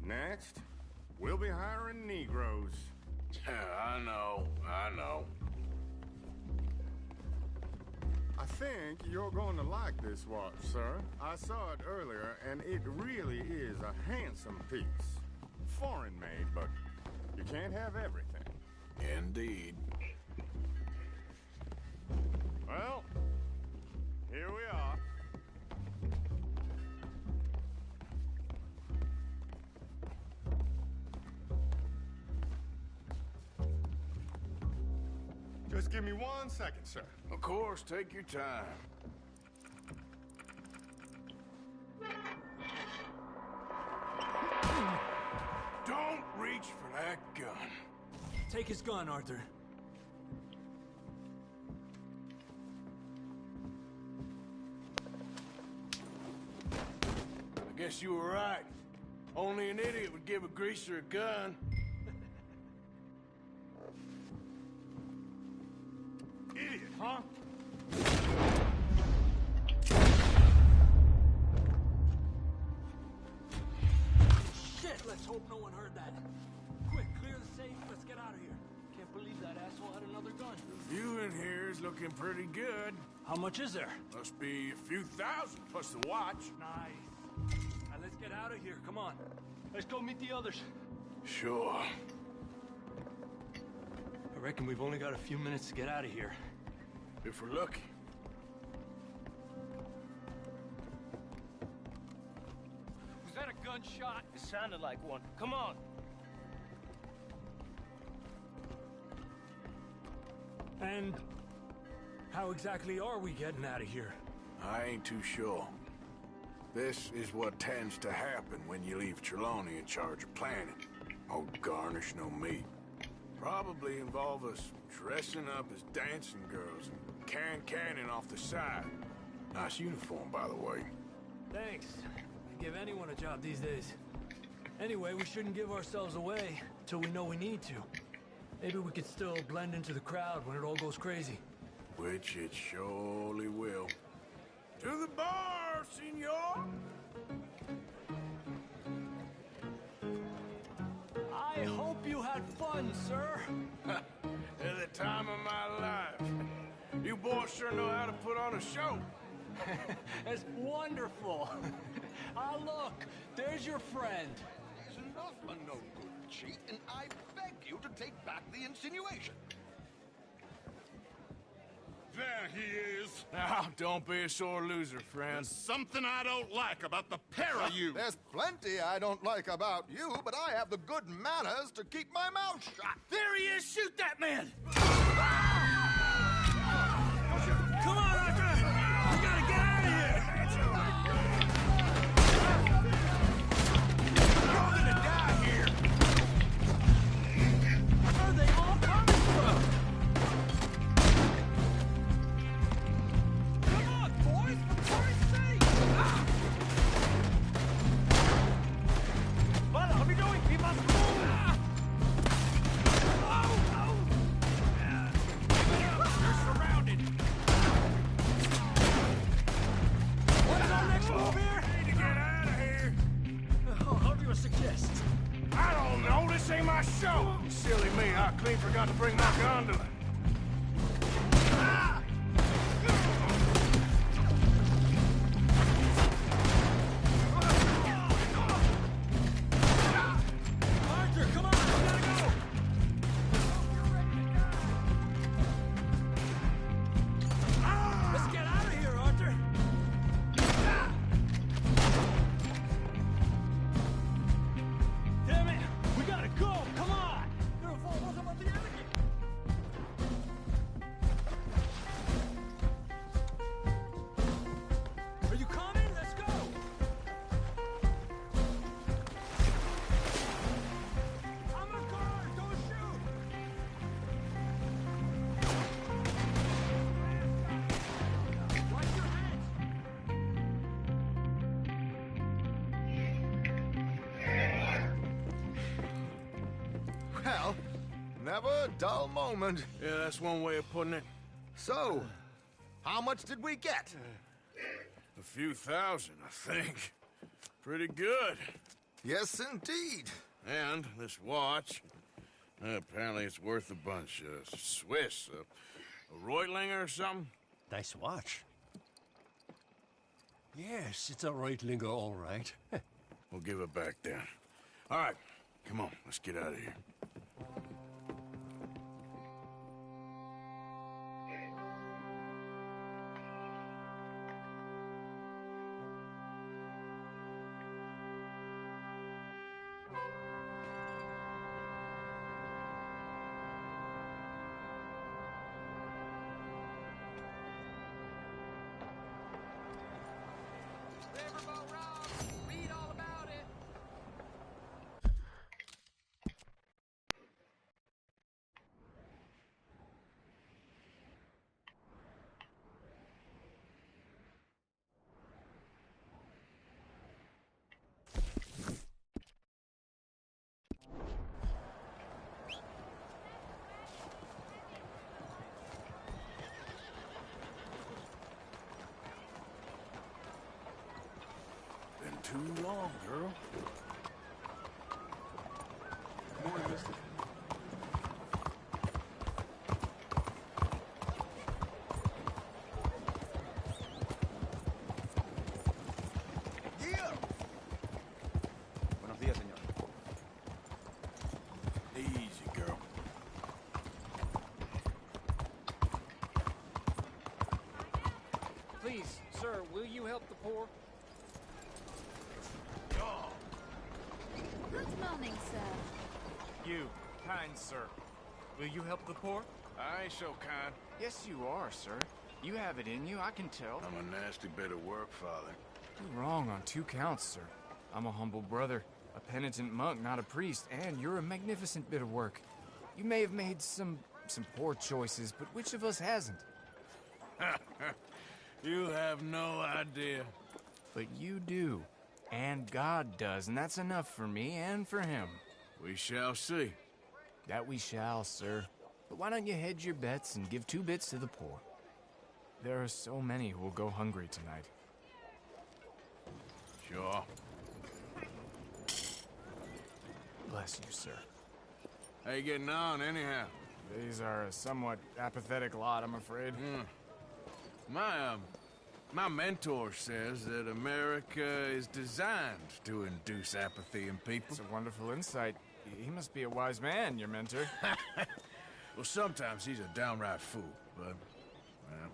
Next, we'll be hiring Negroes. I know. I think you're going to like this watch, sir. I saw it earlier, and it really is a handsome piece. Foreign made, but you can't have everything. Indeed. Well, here we are. Just give me 1 second, sir. Of course, take your time. Don't reach for that gun. Take his gun, Arthur. Guess you were right. Only an idiot would give a greaser a gun. Idiot, huh? Shit, let's hope no one heard that. Quick, clear the safe. Let's get out of here. Can't believe that asshole had another gun. The view in here is looking pretty good. How much is there? Must be a few thousand, plus the watch. Nice. Now let's get out of here. Come on. Let's go meet the others. Sure. I reckon we've only got a few minutes to get out of here. If we're lucky. Was that a gunshot? It sounded like one. Come on. And how exactly are we getting out of here? I ain't too sure. This is what tends to happen when you leave Trelawney in charge of planning. Oh, garnish no meat. Probably involve us dressing up as dancing girls and cannon off the side. Nice uniform, by the way. Thanks. I'd give anyone a job these days. Anyway, we shouldn't give ourselves away till we know we need to. Maybe we could still blend into the crowd when it all goes crazy. Which it surely will. To the bar, senor! I hope you had fun, sir. At the time of my life. You boys sure know how to put on a show. That's wonderful. Ah, look, there's your friend. It's enough of no good cheat, and I beg you to take back the insinuation. There he is. Now, don't be a sore loser, friend. There's something I don't like about the pair of you. There's plenty I don't like about you, but I have the good manners to keep my mouth shut. There he is! Shoot that man! Come on, Arthur! We gotta get out of here! You're gonna die here! Where are they all coming from? Come on, boys! For Christ's sake! What are we doing? We must move! You're surrounded! What's our next move here? Need to get out of here! How do you suggest? I don't know, this ain't my show! Silly me, I clean forgot to bring my gondola. Arthur, come on! We gotta go! Let's get out of here, Arthur! Damn it! We gotta go! Come on! Are you coming? Let's go! I'm a guard! Don't shoot! Watch your Well, never a dull moment. Yeah, that's one way of putting it. So, how much did we get? A few thousand, I think. Pretty good. Yes, indeed. And this watch, apparently it's worth a bunch. Swiss, a Reutlinger or something? Nice watch. Yes, it's a Reutlinger, all right. We'll give it back then. All right, come on, let's get out of here. Please, sir, will you help the poor? Good morning, sir. You, kind sir, will you help the poor? I ain't so kind. Yes, you are, sir. You have it in you, I can tell. I'm a nasty bit of work, Father. You're wrong on 2 counts, sir. I'm a humble brother, a penitent monk, not a priest, and you're a magnificent bit of work. You may have made some poor choices, but which of us hasn't? You have no idea. But you do. And God does, and that's enough for me and for him. We shall see. That we shall, sir. But why don't you hedge your bets and give 2 bits to the poor? There are so many who will go hungry tonight. Sure. Bless you, sir. How you getting on, anyhow? These are a somewhat apathetic lot, I'm afraid. My mentor says that America is designed to induce apathy in people. It's a wonderful insight. He must be a wise man, your mentor. Well, sometimes he's a downright fool, but, well,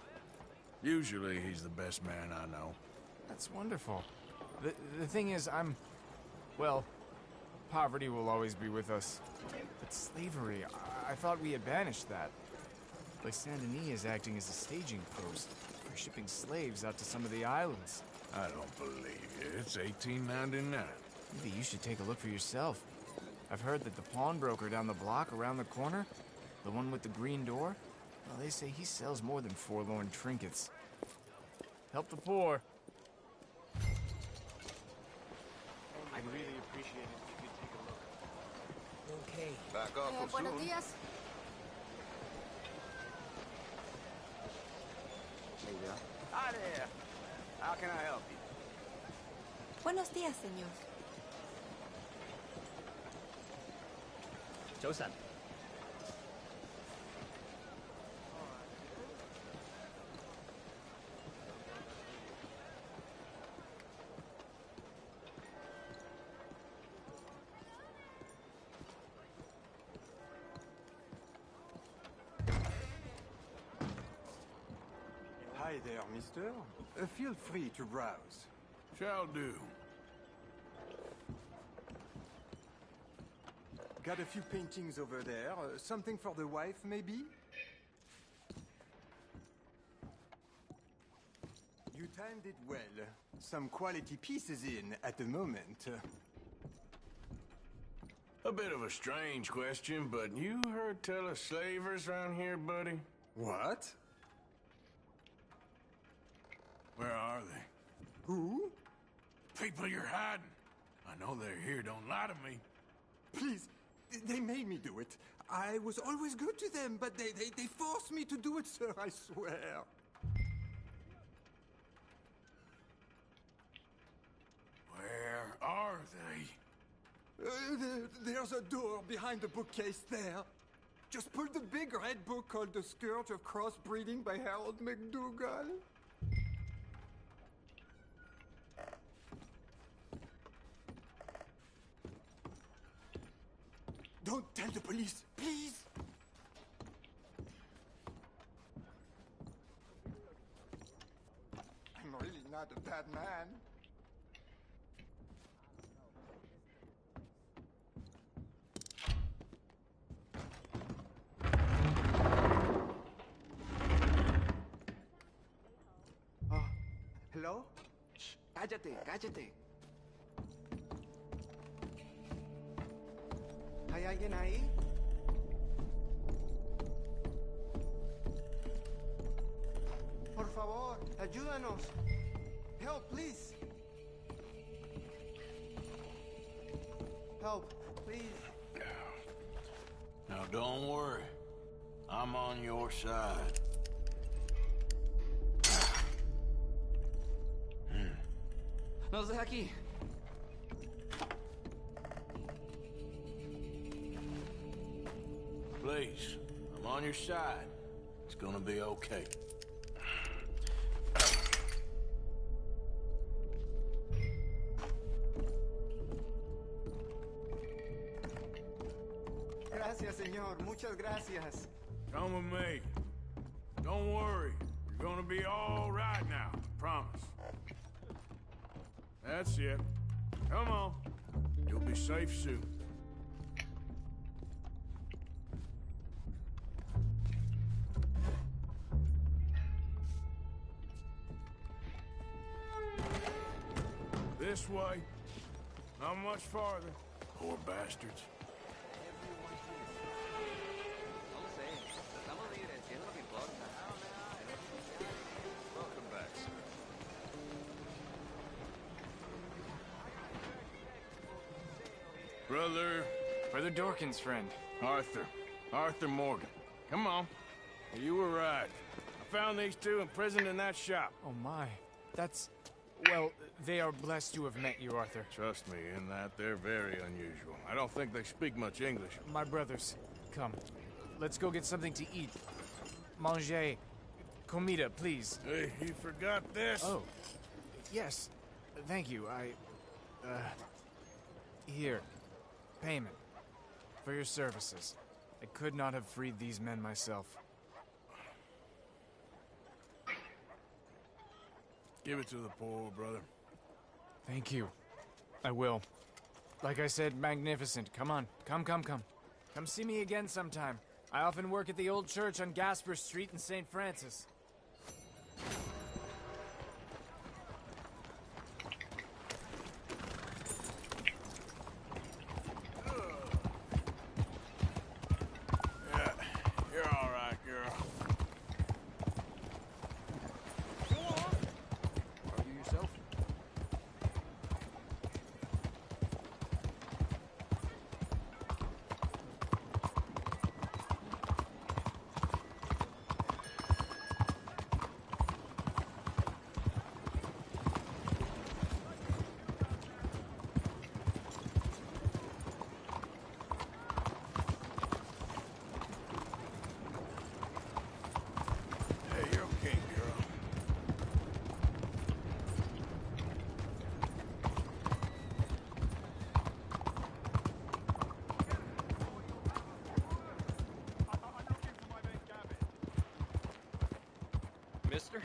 usually he's the best man I know. That's wonderful. The thing is, well, poverty will always be with us. But slavery, I thought we had banished that. But Saint Denis is acting as a staging post for shipping slaves out to some of the islands. I don't believe it. It's 1899. Maybe you should take a look for yourself. I've heard that the pawnbroker down the block around the corner, the one with the green door, well, they say he sells more than forlorn trinkets. Help the poor. I'd really appreciate it if you could take a look. Okay. Back off soon. Buenos días. Hi there. How can I help you? Buenos días, señor. Josan. Hi there, mister. Feel free to browse. Shall do. Got a few paintings over there. Something for the wife, maybe? You timed it well. Some quality pieces in at the moment. A bit of a strange question, but you heard tell of slavers around here, buddy? What? Where are they? Who? People you're hiding. I know they're here, don't lie to me. Please, they made me do it. I was always good to them, but they forced me to do it, sir, I swear. Where are they? There's a door behind the bookcase there. Just pull the big red book called The Scourge of Crossbreeding by Harold McDougall. Don't tell the police, please! I'm really not a bad man. ¿Hello? Shh, cállate, cállate. ¿Hay alguien ahí? Por favor, ayúdanos. Help, please. Help, please. Now, don't worry. I'm on your side. Nos deja aquí. Please, I'm on your side. It's gonna be okay. Gracias, señor. Muchas gracias. Come with me. Don't worry. You're Gonna be all right now, promise. That's it. Come on. You'll be safe soon. This way. Not much farther. Poor bastards. Welcome back, sir. Brother Dorkin's friend. Arthur Morgan. Come on. You were right. I found these two imprisoned in that shop. Oh my. That's... Well, they are blessed to have met you, Arthur. Trust me, in that they're very unusual. I don't think they speak much English. My brothers, come. Let's go get something to eat. Manger. Comida, please. Hey, you forgot this? Oh. Yes. Thank you. Here. Payment. For your services. I could not have freed these men myself. Give it to the poor, brother. Thank you. I will. Like I said, magnificent. Come on. Come. Come see me again sometime. I often work at the old church on Gasper Street in St. Francis. Yeah, you're all right, girl. Are you yourself? Hey, you're okay, girl. Mister?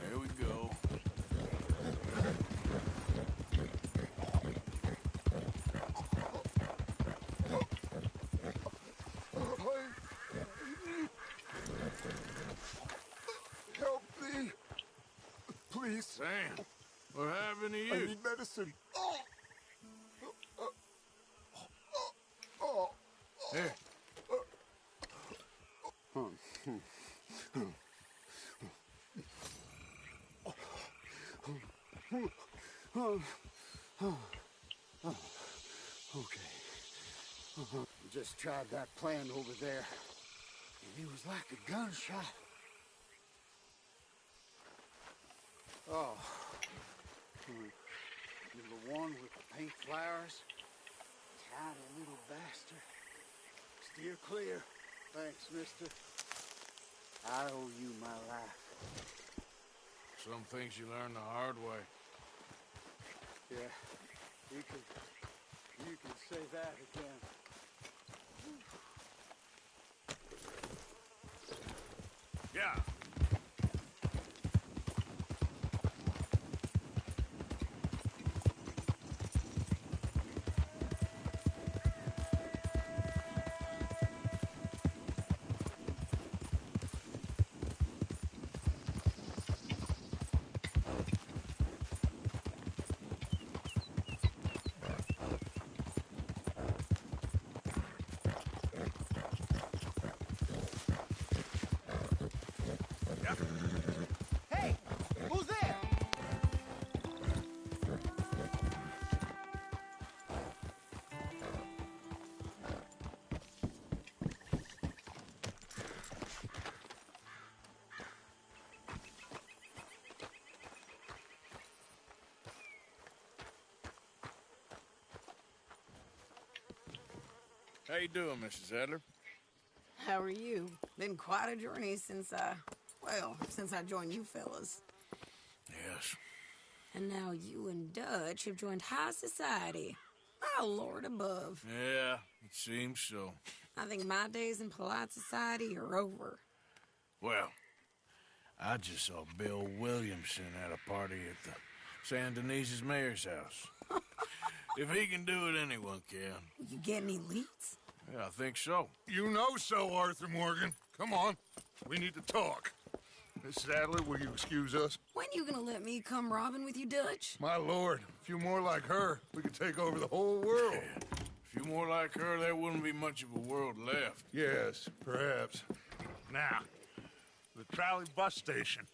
There we go. Help me! Please. Sam, what happened to you? I need medicine. Here. Okay. We just tried that plan over there, and it was like a gunshot. Oh. You're the one with the pink flowers? Tiny little bastard. Steer clear. Thanks, mister. I owe you my life. Some things you learn the hard way. Yeah, you can say that again. Yeah. How you doing, Mrs. Adler? How are you? Been quite a journey since I joined you fellas. Yes. And now you and Dutch have joined high society. Oh, Lord above. Yeah, it seems so. I think my days in polite society are over. Well, I just saw Bill Williamson at a party at the San Denise's mayor's house. If he can do it, anyone can. You get any leads? Yeah, I think so. You know so, Arthur Morgan. Come on. We need to talk. Mrs. Adler, will you excuse us? When you gonna let me come robbing with you, Dutch? My lord, a few more like her, we could take over the whole world. A few more like her, there wouldn't be much of a world left. Yes, perhaps. Now, the trolley bus station.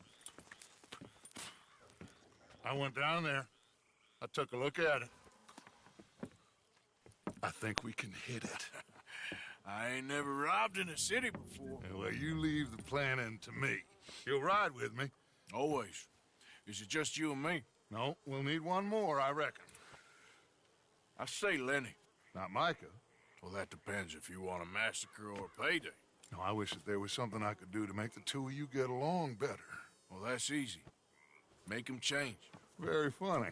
I went down there. I took a look at it. I think we can hit it. I ain't never robbed in a city before. Well, you leave the planning to me. You'll ride with me? Always. Is it just you and me? No, we'll need one more, I reckon. I say Lenny. Not Micah. Well, that depends if you want a massacre or a payday. No, I wish that there was something I could do to make the two of you get along better. Well, that's easy. Make them change. Very funny.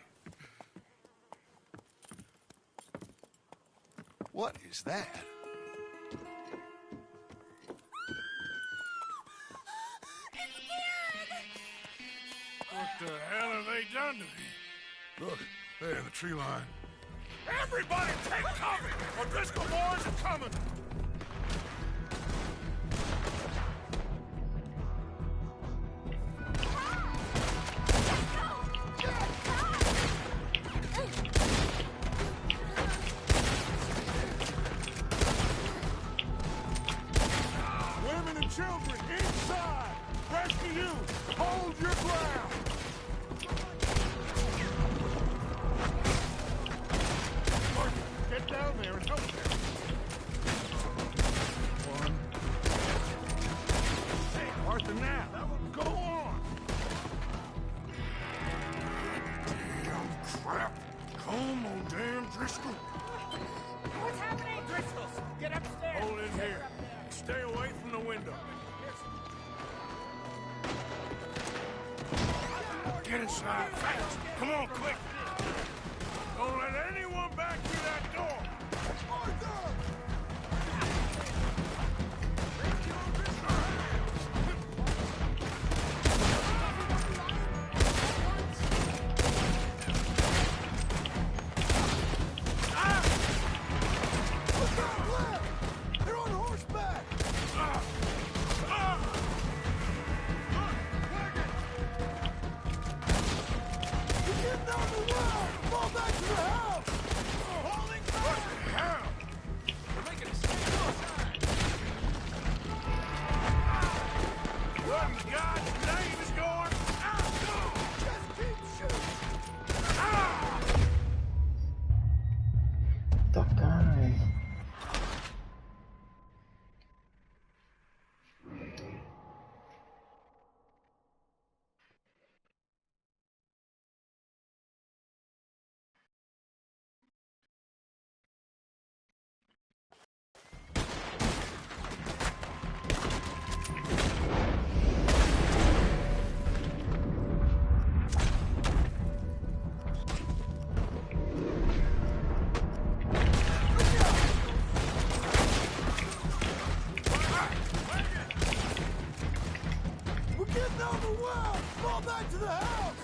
What is that? What the hell have they done to me? Look, there in the tree line. Everybody take cover! O'Driscoll boys are coming! Women and children inside! Rescue you! Hold your ground! Get down there and help them. One. Hey, Arthur, now. Go on. Damn crap. Come on, damn Driscoll. What's happening? Driscolls, get upstairs. Hold in here. Stay away from the window. Get inside, fast. Come on, quick. Don't let anyone back through that door. They're on horseback! You're getting down the wall! Fall back to the house! Holding back! What the hell? We're making a stand outside. What in God's name is going on? Just keep shooting! Tocar. We're getting down the well! Fall back to the house!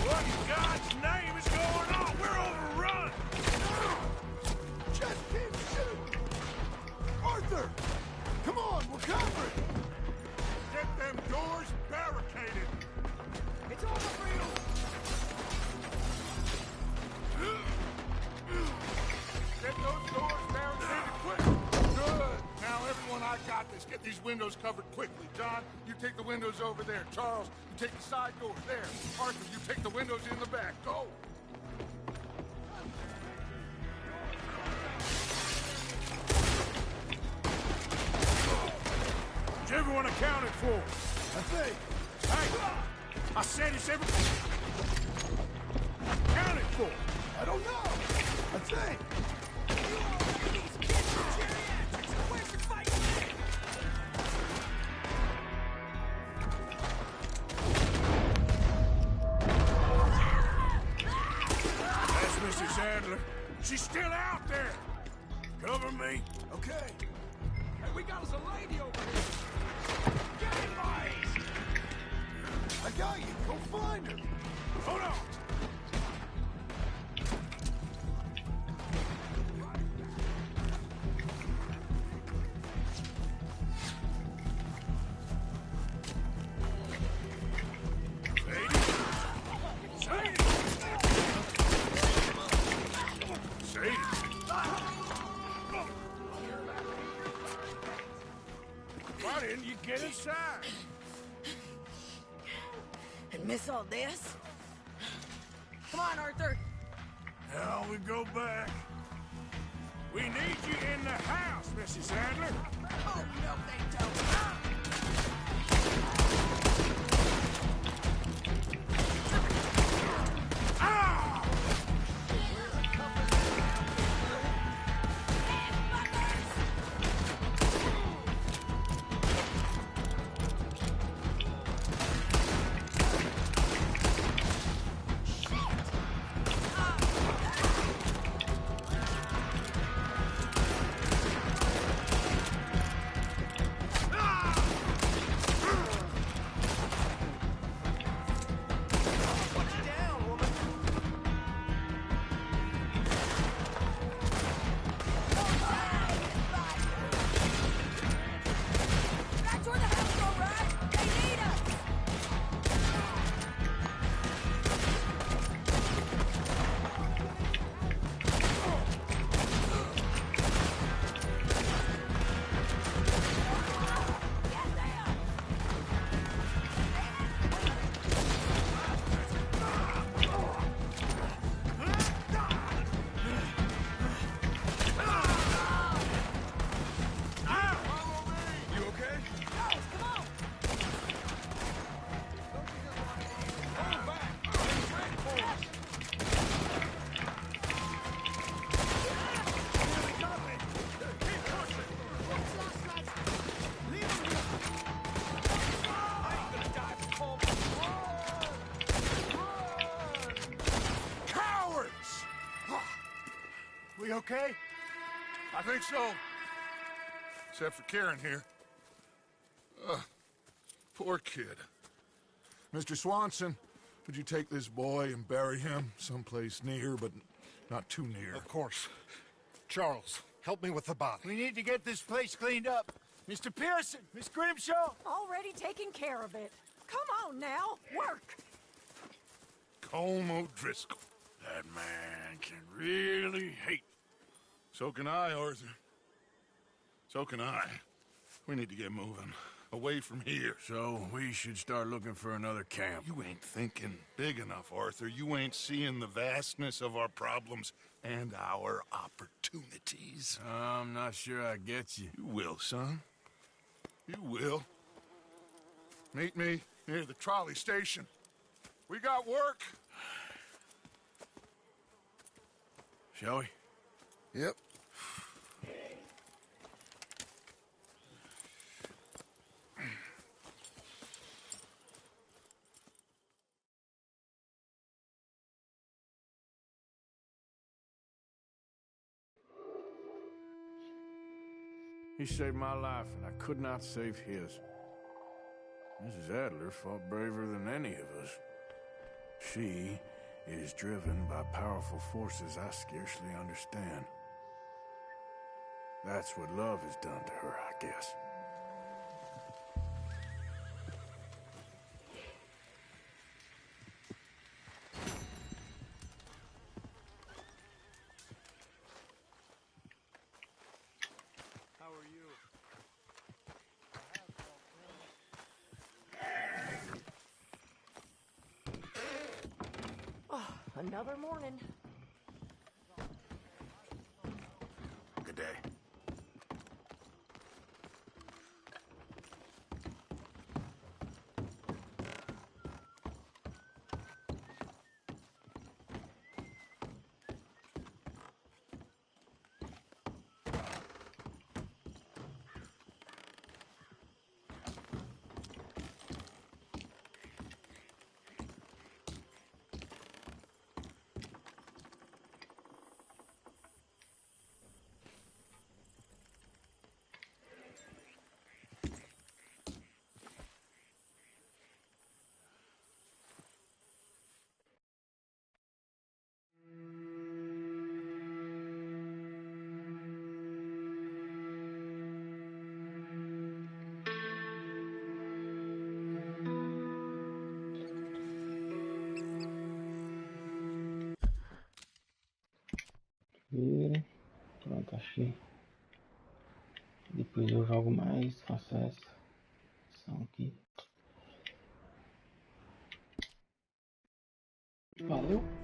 What in God's name is going on? We're overrun. Just keep shooting! Arthur! Come on, we're covered! Get them doors barricaded! It's over for you. Get those doors barricaded quick! Good! Now, everyone, I got this. Get these windows covered quickly. John, you take the windows over there. Charles, you take the side doors there. Arthur, you take the windows in the back. Go! everyone accounted for? I think. Hey! I said it's everyone accounted for. I don't know. I think. That's Mrs. Adler. She's still out there. Cover me. Okay. Hey, we got us a lady over here. Get in, boys! I got you. Go find her. Hold on. Why didn't you get inside? And miss all this? Come on, Arthur. Now we go back. We need you in the house, Mrs. Adler. Oh, no, they don't. We okay? I think so. Except for Karen here. Poor kid. Mr. Swanson, would you take this boy and bury him someplace near, but not too near? Of course. Charles, help me with the body. We need to get this place cleaned up. Mr. Pearson, Miss Grimshaw. Already taking care of it. Come on now, work. Colm O'Driscoll. That man can really hate. So can I, Arthur. So can I. We need to get moving. Away from here. So we should start looking for another camp. You ain't thinking big enough, Arthur. You ain't seeing the vastness of our problems and our opportunities. I'm not sure I get you. You will, son. You will. Meet me near the trolley station. We got work. Shall we? Yep. He saved my life, and I could not save his. Mrs. Adler fought braver than any of us. She is driven by powerful forces I scarcely understand. That's what love has done to her, I guess. How are you? Oh, another morning. Good day. ver. Pronto, achei. Depois eu jogo mais, faço essa ação aqui. Valeu!